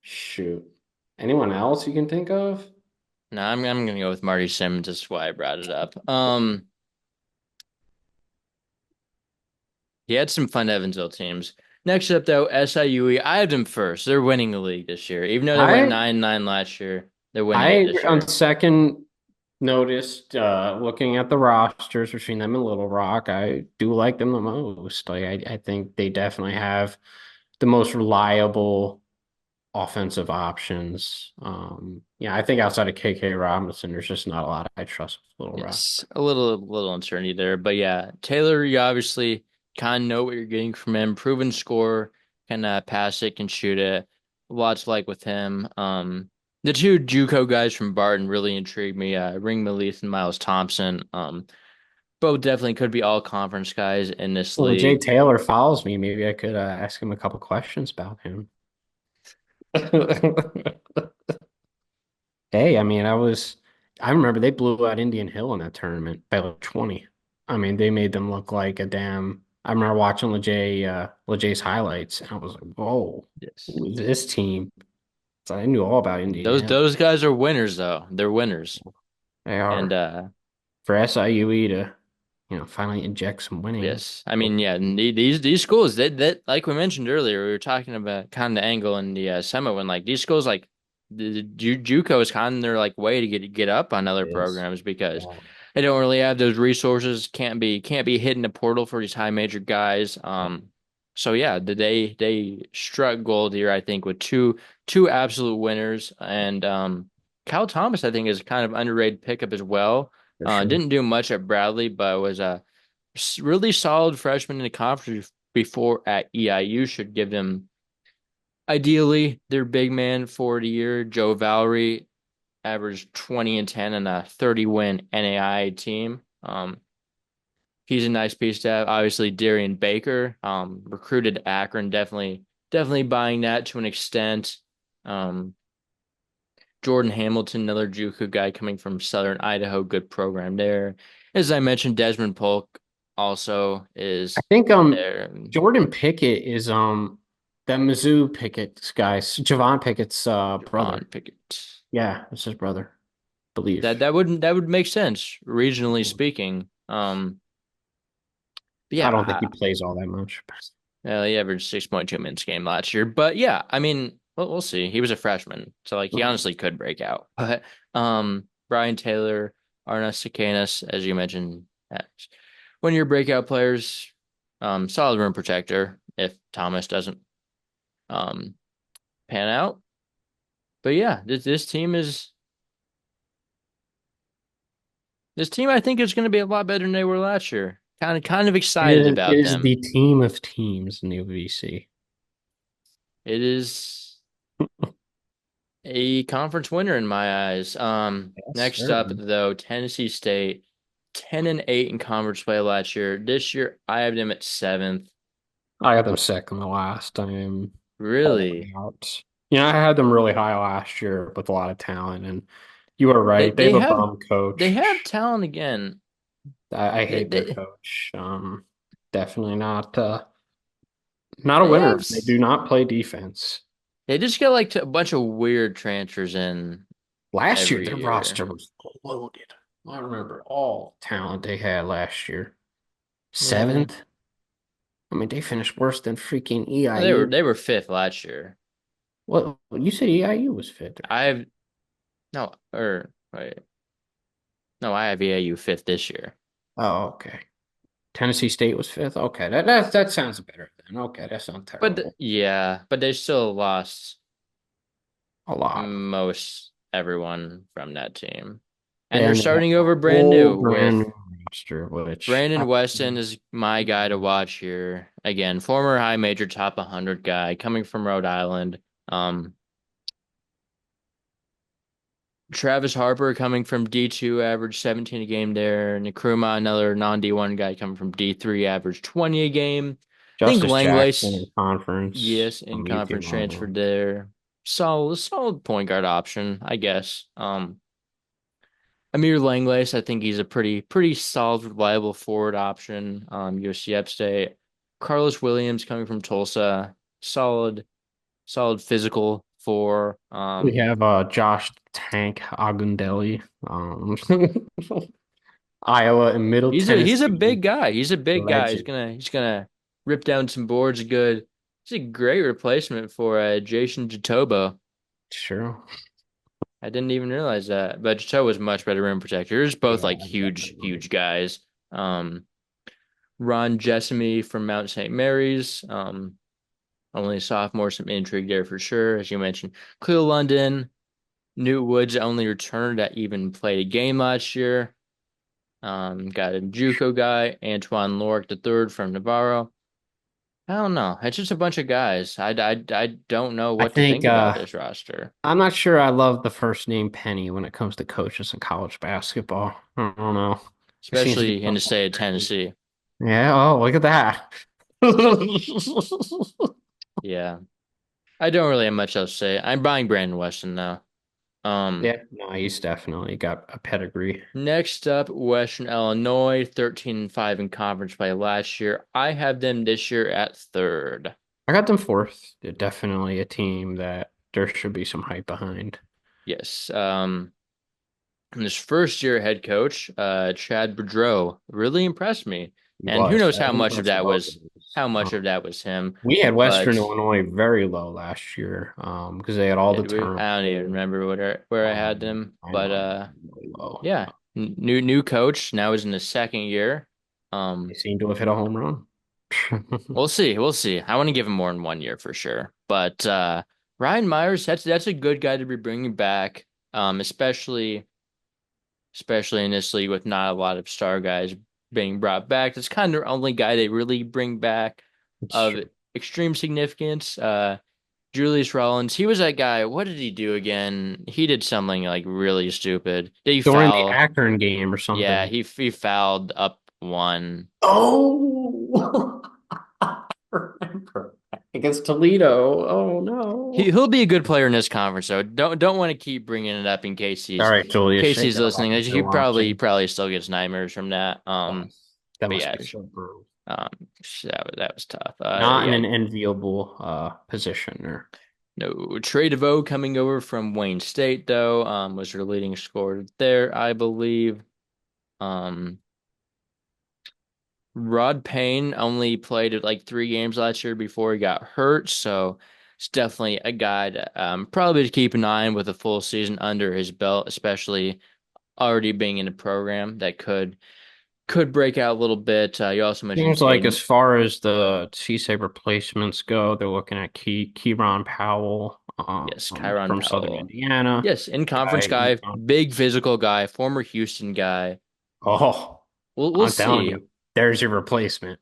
shoot. Anyone else you can think of? No, I'm gonna go with Marty Simmons. That's why I brought it up. He had some fun Evansville teams. Next up though, SIUE. I have them first. They're winning the league this year, even though they went I 9-9 last year. They're winning it I this on year. second noticed looking at the rosters between them and Little Rock, I do like them the most. Like I think they definitely have the most reliable offensive options. Yeah, I think outside of KK Robinson, there's just not a lot I trust with Little Rock. Yes, a little uncertainty there, but yeah, Taylor, you obviously kind of know what you're getting from him. Proven scorer, can pass it, can shoot it. Lots like with him. The two JUCO guys from Barton really intrigued me. Ring Malith and Miles Thompson. Both definitely could be all conference guys in this Well, Jay league. Taylor follows me. Maybe I could ask him a couple questions about him. Hey, I mean, I remember they blew out Indian Hill in that tournament by like 20. I mean, they made them look like a damn. I remember watching LeJay's highlights, and I was like, whoa, Yes, who is this team? So I knew all about Indian Hill. those guys are winners though. They're winners, They and are for SIUE to, finally inject some winning. yes, I mean, yeah, and these schools that like we mentioned earlier, we were talking about kind of the angle in the summit when like these schools like the JUCO is kind of their like way to get up on other Is programs because yeah. they don't really have those resources. Can't be hitting the portal for these high major guys. So yeah, they struck gold here. I think with two absolute winners and Cal Thomas I think is kind of underrated pickup as well. For sure. Didn't do much at Bradley, but was a really solid freshman in the conference before at EIU should give them ideally their big man for the year. Joe Valerie averaged 20 and 10 on a 30-win NAI team. He's a nice piece to have. Obviously, Darian Baker, recruited Akron, definitely buying that to an extent. Um, Jordan Hamilton, another JUCO guy coming from Southern Idaho, good program there. As I mentioned, Desmond Polk also I is think there. Jordan Pickett is that Mizzou Pickett's guy, Javon Pickett's brother. Javon Pickett. Yeah, it's his brother, I believe. That would make sense regionally speaking. But I yeah, don't think he plays all that much. he averaged 6.2 minutes a game last year. But yeah, I mean, we'll see. He was a freshman, so like he honestly could break out. But Brian Taylor, Arnas Sakanas, as you mentioned, when your breakout players, solid rim protector if Thomas doesn't um pan out. But yeah, this team I think is going to be a lot better than they were last year. Kind of excited It about is them. the team of teams in the OVC. It is a conference winner in my eyes. Yes, Next sir. up though, Tennessee State, 10 and 8 in conference play last year. This year I have them at seventh. I got them second the last time. All the Really? way out. I had them really high last year with a lot of talent, and You are They right. They they have a have bum they have coach. talent again. I They hate their they coach. Definitely not a they have winner. They do not play defense. they just get like a bunch of weird transfers in Last year, every their year. roster was loaded. I remember all the talent they had last year. Yeah. Seventh? I mean, they finished worse than freaking Oh, they were EIU. they were fifth last year. What you said EIU was fifth, right? I've no or wait. No, I have EAU fifth this year. Oh, okay. Tennessee State was fifth. Okay, that sounds better then. Okay, that's not terrible. Yeah, but they still lost A lot. most everyone from that team. And they're And they have starting a over brand whole new brand with new roster, which Brandon I Weston is my guy to watch here. Again, former high major top 100 guy coming from Rhode Island. Um, Travis Harper coming from D2, average 17 a game there. Nkrumah, another non D1 guy coming from D3, average 20 a game. I think Justice Jackson Langlace, in conference yes, in from UK conference transferred Marlin. there. Solid point guard option, I guess. Amir Langlace, I think he's a pretty solid, reliable forward option. USC Upstate. Carlos Williams coming from Tulsa, solid physical for We have Josh Tank Agundelli, Iowa and Middle he's a Tennessee big guy. He's a big guy. He's legend. gonna he's gonna rip down some boards good. He's a great replacement for Jason Jatoba. Sure. I didn't even realize that. But Jatoba was much better rim protector. They're just both Yeah, like huge definitely. guys. Um, Ron Jessamy from Mount St. Mary's. Only sophomore, some intrigue there for sure. As you mentioned, Cleo London, Newt Woods only returned that even played a game last year. Got a JUCO guy, Antoine Lorick the third from Navarro. I don't know. It's just a bunch of guys. I don't know I what to think think about this roster, I'm not sure I love the first name Penny when it comes to coaches in college basketball. I don't know. There seems to be especially in so the state of much Penny. Tennessee. Yeah, oh, look at that. Yeah, I don't really have much else to say. I'm buying Brandon Weston though. Um, Yeah, no, he's definitely got a pedigree. Next up, Western Illinois, 13-5 in conference play last year. I have them this year at third. I got them fourth. They're definitely a team that there should be some hype behind. Yes. And this first year head coach, Chad Boudreau, really impressed me. He And who was. knows I was impressed with both of these. how much of that was him. We had Western But Illinois very low last year, because they had all the did we? I don't even turnover. remember where I had them. I But know they were really low. yeah, new coach now is in the second year. They Um, seem to have hit a home run. We'll see. We'll see. I want to give him more than 1 year for sure. But Ryan Myers, that's a good guy to be bringing back, especially in this league with not a lot of star guys being brought back. That's kind of the only guy they really bring back It's of true. extreme significance. Julius Rollins, he was that guy. What did he do again? He did something like really stupid. Did he During the foul? Akron game or Yeah, something. he fouled up one. Oh, I remember against Toledo. Oh no! He'll be a good player in this conference, though. Don't want to keep bringing it up All right, Julius, shake it off listening. if you're He probably watching. probably still gets nightmares from that. That But must yeah, be so brutal. um, that was tough. Not in Yeah, an enviable position there. no Trey DeVoe coming over from Wayne State though. Was their leading scorer there, I believe. Um, Rod Payne only played like 3 games last year before he got hurt, so it's definitely a guy to probably to keep an eye on with a full season under his belt, especially already being in a program that could break out a little bit. You also mentioned Seems like as Caden. far as the C-Save replacements go, they're looking at Keyron Powell Yes, Kyron from Southern Powell. Indiana. Yes, in conference Guy, guy, big physical guy, former Houston guy. oh, We'll I'm telling see. you, there's your replacement.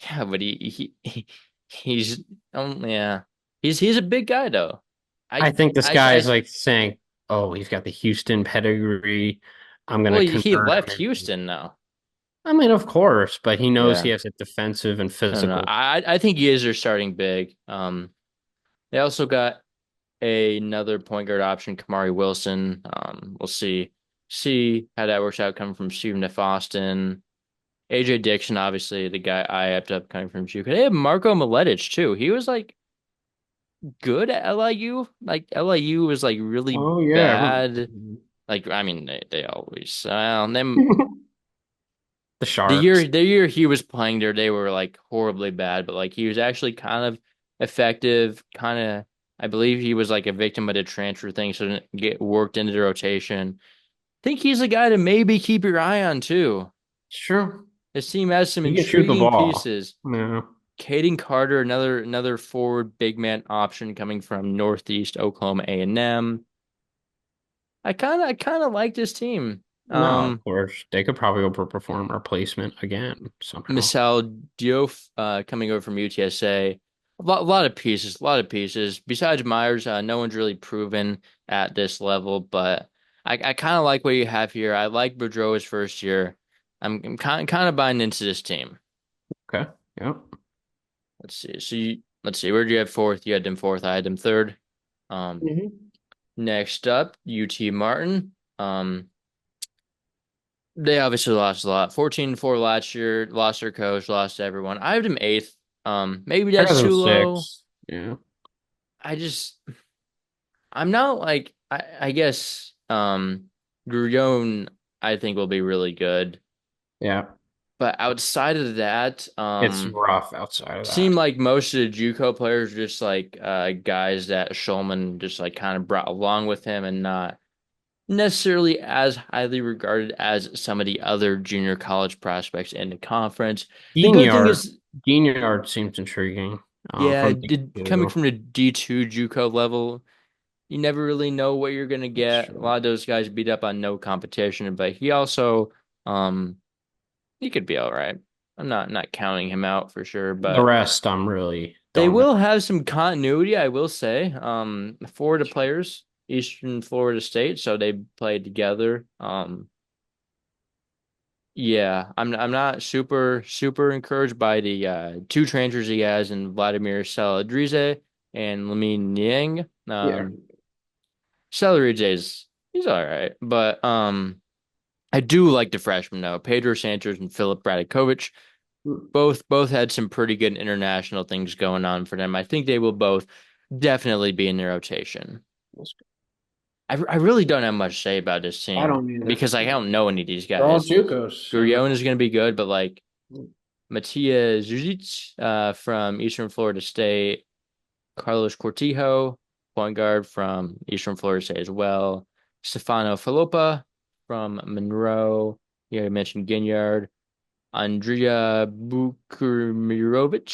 Yeah, but he's yeah. He's a big guy though. I I think this guy I is like saying, "Oh, he's got the Houston pedigree. I'm well gonna he convert left him into." Houston now. I mean, of course, but he knows he Yeah. has a defensive and I don't know. physical. I think he is their starting big. They also got another point guard option, Kamari Wilson. We'll see how that works out coming from Stephen F. Austin. AJ Dixon, obviously the guy I upped up coming from JUCO. They have Marco Miletic too. He was like good at LIU. Like LIU was like really Oh yeah. bad. Like I mean they always them The Sharks. the year he was playing there they were like horribly bad, but like he was actually kind of effective, kind of I believe he was like a victim of the transfer thing, so didn't get worked into the rotation. Think he's a guy to maybe keep your eye on too. It's true. His team has some He can shoot the intriguing ball. pieces. Yeah. Caden Carter, another forward big man option coming from Northeast Oklahoma A&M. I kind of like this team. No, of course. They could probably overperform our placement again somehow. Misal Diouf coming over from UTSA. A lot of pieces. Besides Myers, no one's really proven at this level, but I kind of like what you have here. I like Boudreau's first year. I'm kind of buying into this team. Okay. Yep. Let's see. Let's see. Where do you have fourth? You had them fourth. I had them third. Um, Hmm. Next up, UT Martin. They obviously lost a lot. 14-4 last year, lost their coach, lost everyone. I have them eighth. Maybe I got that's them too low. six. Yeah. I just I'm not like I guess Grullon I think will be really good. Yeah. But outside of that, It's rough outside of seemed that. like most of the JUCO players were just like guys that Schulman just like kind of brought along with him and not necessarily as highly regarded as some of the other junior college prospects in the conference. The good thing Geniard. is, Geniard seems intriguing. yeah, From did coming D2. from the D2 JUCO level, you never really know what you're gonna That's get. A true. lot of those guys beat up on no competition, but he also, um, he could be all right. I'm not counting him out for sure, The but rest, I'm really they don't know. will have some continuity, I will say. Florida players, Eastern Florida State, so they played together. Yeah, I'm not super encouraged by the two transfers he has in Vladimir Saladrize and Lamine Niang. Yeah. Saladrize he's all right, but I do like the freshmen though. Pedro Sanchez and Philip Bradikovich both had some pretty good international things going on for them. I think they will both definitely be in their rotation. I really don't have much to say about this I team don't either. because I don't know any of these They're all guys. JUCOs. Gurion is going to be good, but like Matias Zuzic from Eastern Florida State, Carlos Cortijo, point guard from Eastern Florida State as well, Stefano Falopa from Monroe. You mentioned Ginyard, Andrea Bukurmirovic,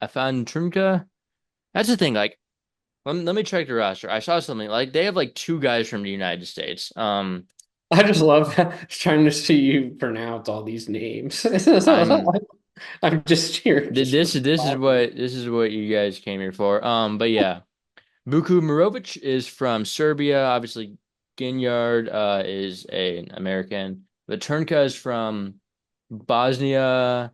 Afan Trunka. That's the thing. Like, let me check the roster. I saw something like they have like two guys from the United States. I just love trying to see you pronounce all these names. I'm I'm just here, just laughing. this is what you guys came here for. But yeah, Buku Mirovic is from Serbia. Obviously, Ginyard is an American. Turnka is from Bosnia.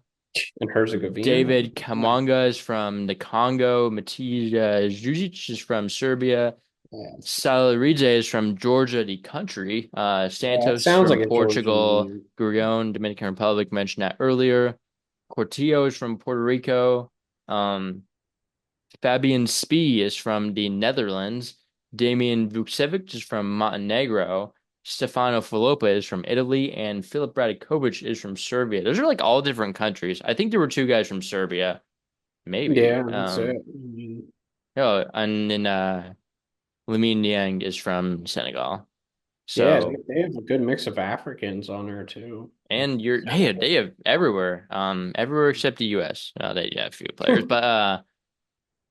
And Herzegovina. David Kamanga is from the Congo. Matija Zuzic is from Serbia. Yeah, Salaridze is from Georgia, the country. yeah, it Santos sounds from like a Georgian Portugal. name. Gurion, Dominican Republic, mentioned that earlier. Cortillo is from Puerto Rico. Um, Fabian Spee is from the Netherlands. Damian Vukcevic is from Montenegro. Stefano Falopa is from Italy, and Filip Radikovic is from Serbia. Those are like all different countries. I think there were two guys from Serbia, maybe. Yeah, that's it. I mean, Oh, and then Lamine Niang is from Senegal. yeah, So, they have a good mix of Africans on there too. Like and they Senegal. have everywhere, everywhere except the U.S. They have a few players, but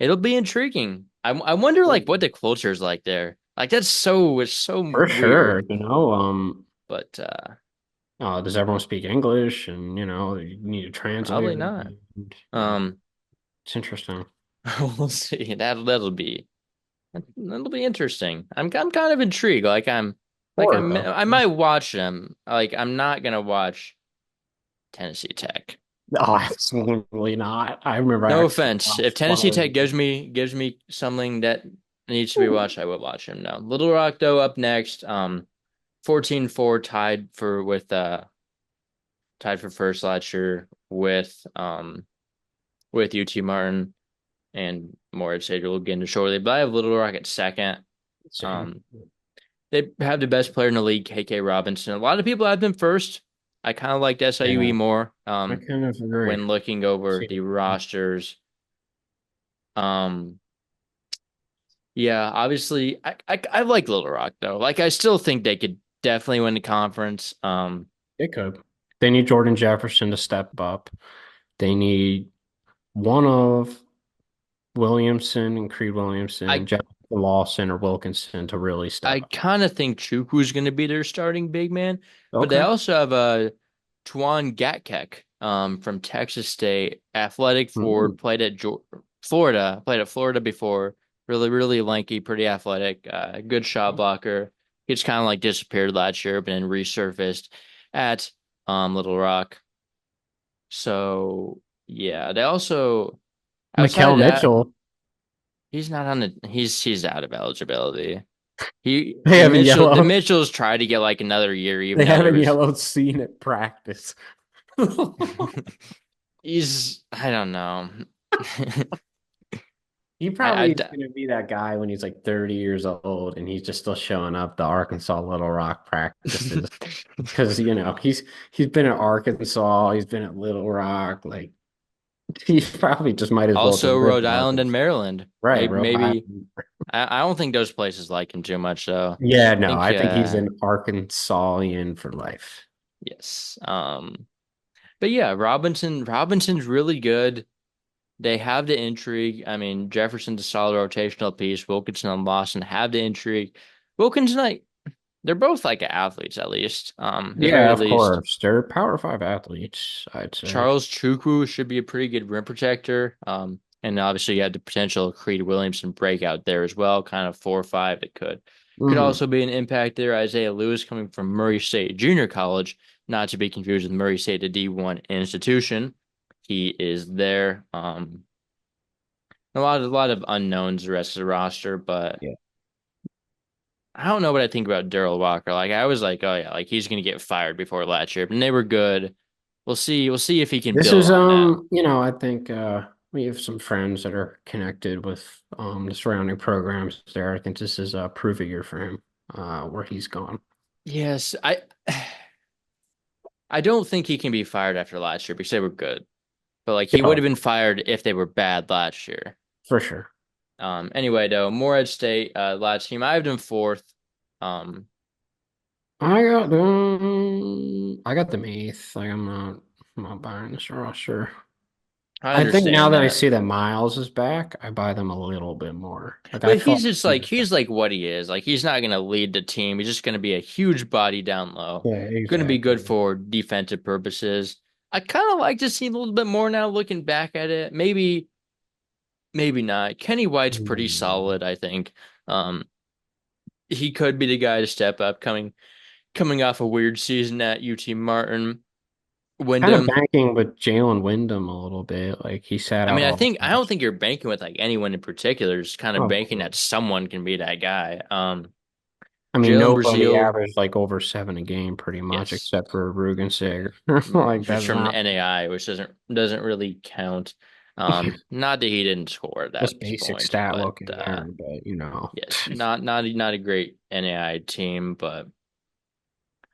it'll be intriguing. I wonder like what the culture is like there. Like it's so For sure, weird. But does everyone speak English? And you need a probably translator. not. And, yeah, Um, it's interesting. we'll see. That'll be interesting. I'm kind of intrigued. For it though. I might watch them. Like I'm not gonna watch Tennessee Tech. Oh, absolutely not. I remember I No actually offense. If watched one Tennessee of Tech them. gives me something that needs to be watched, I will watch him now. Little Rock though up next. 14-4 tied for first last year with UT Martin and Morehead State will get into shortly. But I have Little Rock at second. Same. Um they have the best player in the league, KK Robinson. A lot of people have them first. I kind of liked SIUE Yeah, more I kind of agree. when looking over See, the rosters. Um Yeah, obviously, I like Little Rock though. Like, I still think they could definitely win the conference. they could. They need Jordan Jefferson to step up. They need one of Williamson and Creed Williamson, I Jeff Lawson or Wilkinson to really I step up. kind of think Chukwu's going to be their starting big man, but they Okay. also have Tuan Gatkek from Texas State, athletic Mm, forward, played at Florida before. Really lanky, pretty athletic, good shot blocker. He just kind of like disappeared last year, but then resurfaced at Little Rock. So yeah, they also outside Mikel of that, Mitchell, he's not on he's out of eligibility. He they haven't The yellowed. Mitchells tried to get like another year, They even though there haven't was yellowed seen at practice. he's I don't know. He I probably is going to be that guy when he's like 30 years old and he's just still showing up to Arkansas Little Rock practices because he's been at Arkansas, he's been at Little Rock, like he probably just might as well just Also live Rhode in Island and Arkansas. Maryland. Right, Maybe Rhode maybe Island. I don't think those places like him too much though. Yeah, I no, think I think he's an Arkansasian for life. yes. But yeah, Robinson's really good. They have the intrigue. I mean, Jefferson's a solid rotational piece. Wilkinson and Lawson have the intrigue. Wilkinson, like, they're both like athletes at least. At the Yeah, very of least. course. They're Power Five athletes, I'd say. Charles Chukwu should be a pretty good rim protector. And obviously you had the potential of Creed Williamson breakout there as well, kind of 4 or 5 that could Hmm. also be an impact there. Isaiah Lewis coming from Murray State Junior College, not to be confused with Murray State, a D1 institution. He is there. A lot of unknowns the rest of the roster, but Yeah. I don't know what I think about Daryl Walker. Like I was like, oh yeah, like he's gonna get fired before last year, and they were good. We'll see. We'll see if he can This build is on that. I think we have some friends that are connected with the surrounding programs there. I think this is a prove a year for him, where he's gone. Yes, I don't think he can be fired after last year because they were good. But like he would Yeah, have been fired if they were bad last year. for sure. Anyway, though, Morehead State, last team, I have them fourth. Um, I got the eighth. Like I'm not buying this roster. I I think now understand that I that. see that Miles is back, I buy them a little bit more. Like I But he's thought just he like was back. he's like what he is. Like he's not gonna lead the team. He's just gonna be a huge body down low. Yeah, Gonna be good exactly. for defensive purposes. I kind of like to see a little bit more now looking back at it. Maybe not. Kenny White's pretty Hmm. solid, I think. Um, he could be the guy to step up coming off a weird season at UT Martin. Kind of Wyndham. banking with Jalen Wyndham a little bit. Like he sat I out mean, all I don't last. think you're banking with like anyone in particular. Just kind of Of banking that course. someone can be that guy. I mean, Jalen nobody Brazil, averaged like over 7 a game pretty much yes, except for Rugen Sager. Like just that's from the not NAI, which doesn't really count. Not that he didn't score at just that basic point, stat but looking there, but yes, not a great NAI team, but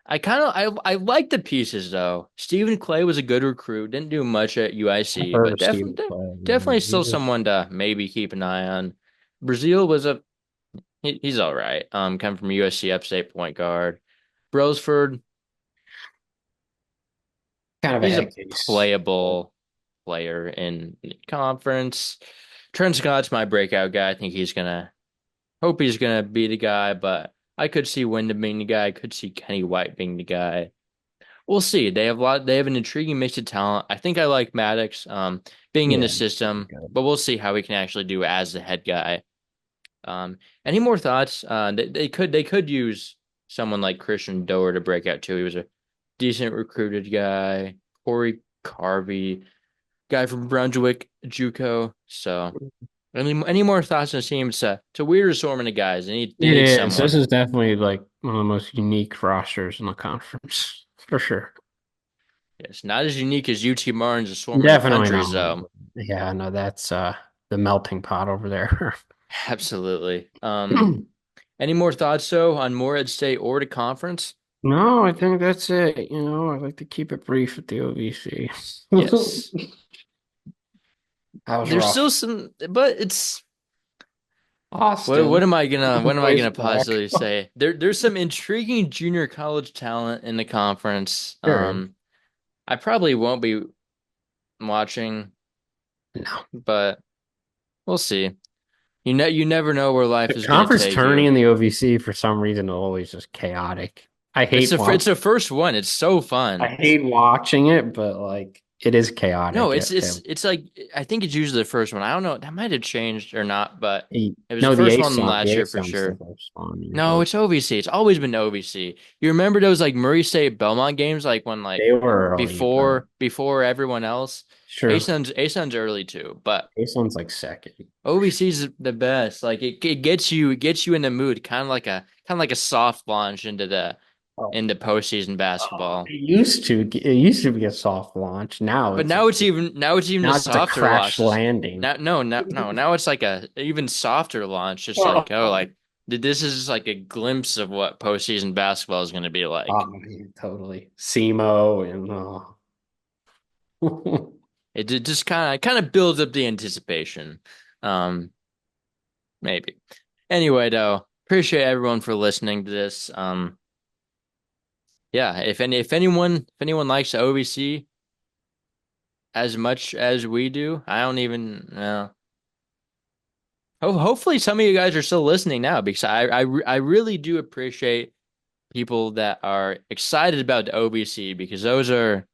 I like the pieces though. Stephen Clay was a good recruit, didn't do much at I've UIC, heard but of Stephen Clay, definitely man. still someone to maybe keep an eye on. Brazil was he's all right. Coming from USC upstate point guard. Brosford, Kind of a he's a head case. playable player in conference. Trent Scott's my breakout guy. I think hope he's gonna be the guy, but I could see Wyndham being the guy. I could see Kenny White being the guy. We'll see. They have an intriguing mix of talent. I think I like Maddox, being in the Yeah, pretty system, good. but we'll see how he can actually do as the head guy. Any more thoughts? They could use someone like Christian Doer to break out too. He was a decent recruited guy. Corey Carvey, guy from Brunswick, JUCO. So any more thoughts on the team? It's a weird assortment of guys. They It need is. This someone. is definitely like one of the most unique rosters in the conference, for sure. Yes, not as unique as UT Martin's assortment of Definitely countries, not. though. Yeah, no, that's the melting pot over there. Absolutely. Any more thoughts though on Morehead State or the conference? No, I think that's it. I like to keep it brief at the OVC. Yes. That was There's still rough. some, but it's what Austin, am I gonna what am I place gonna back. positively say? There's some intriguing junior college talent in the conference. Sure. I probably won't be watching, No. but we'll see. You never know where The life is gonna conference take tourney you. in the OVC for some reason is always just chaotic. I hate It's watch the first one. It's so I fun. hate watching it, but like it is No, chaotic. it's like I think it's usually the first one. I don't know. That might have changed or not, but it was the No, first one The last year for ASUN's the sure. first one No, usually. it's OVC. It's always been OVC. You remember those like Murray State Belmont games, like when like They were early, but before everyone else. sure. ASUN's early too, but ASUN's like second. OVC's the best. Like it gets you in the mood, kind of like a soft launch Oh. into postseason basketball. It used to be a soft launch. But now it's even a Now it's a softer crash launch. Just landing. now no no no now it's like a even softer launch. Just like oh Oh, like this is just like a glimpse of what postseason basketball is going to be like. man, totally. SEMO and It just kind of builds up the anticipation. Um, maybe. Anyway, though, appreciate everyone for listening to this. Yeah, if anyone likes OVC as much as we do, I don't even know. Hopefully, some of you guys are still listening now because I really do appreciate people that are excited about the OVC because those are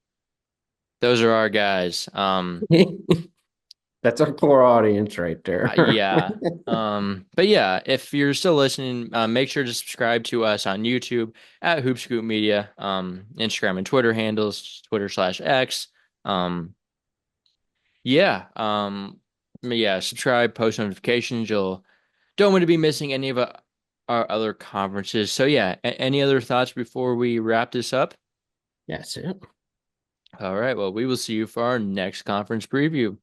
our guys. that's our core audience right there. Yeah. But yeah, if you're still listening, make sure to subscribe to us on YouTube at Hoopscoop Media, Instagram and Twitter handles, Twitter/X. Um, yeah. Yeah, subscribe, post notifications. You'll don't want to be missing any of our other conferences. So yeah, any other thoughts before we wrap this up? That's it. All right. Well, we will see you for our next conference preview.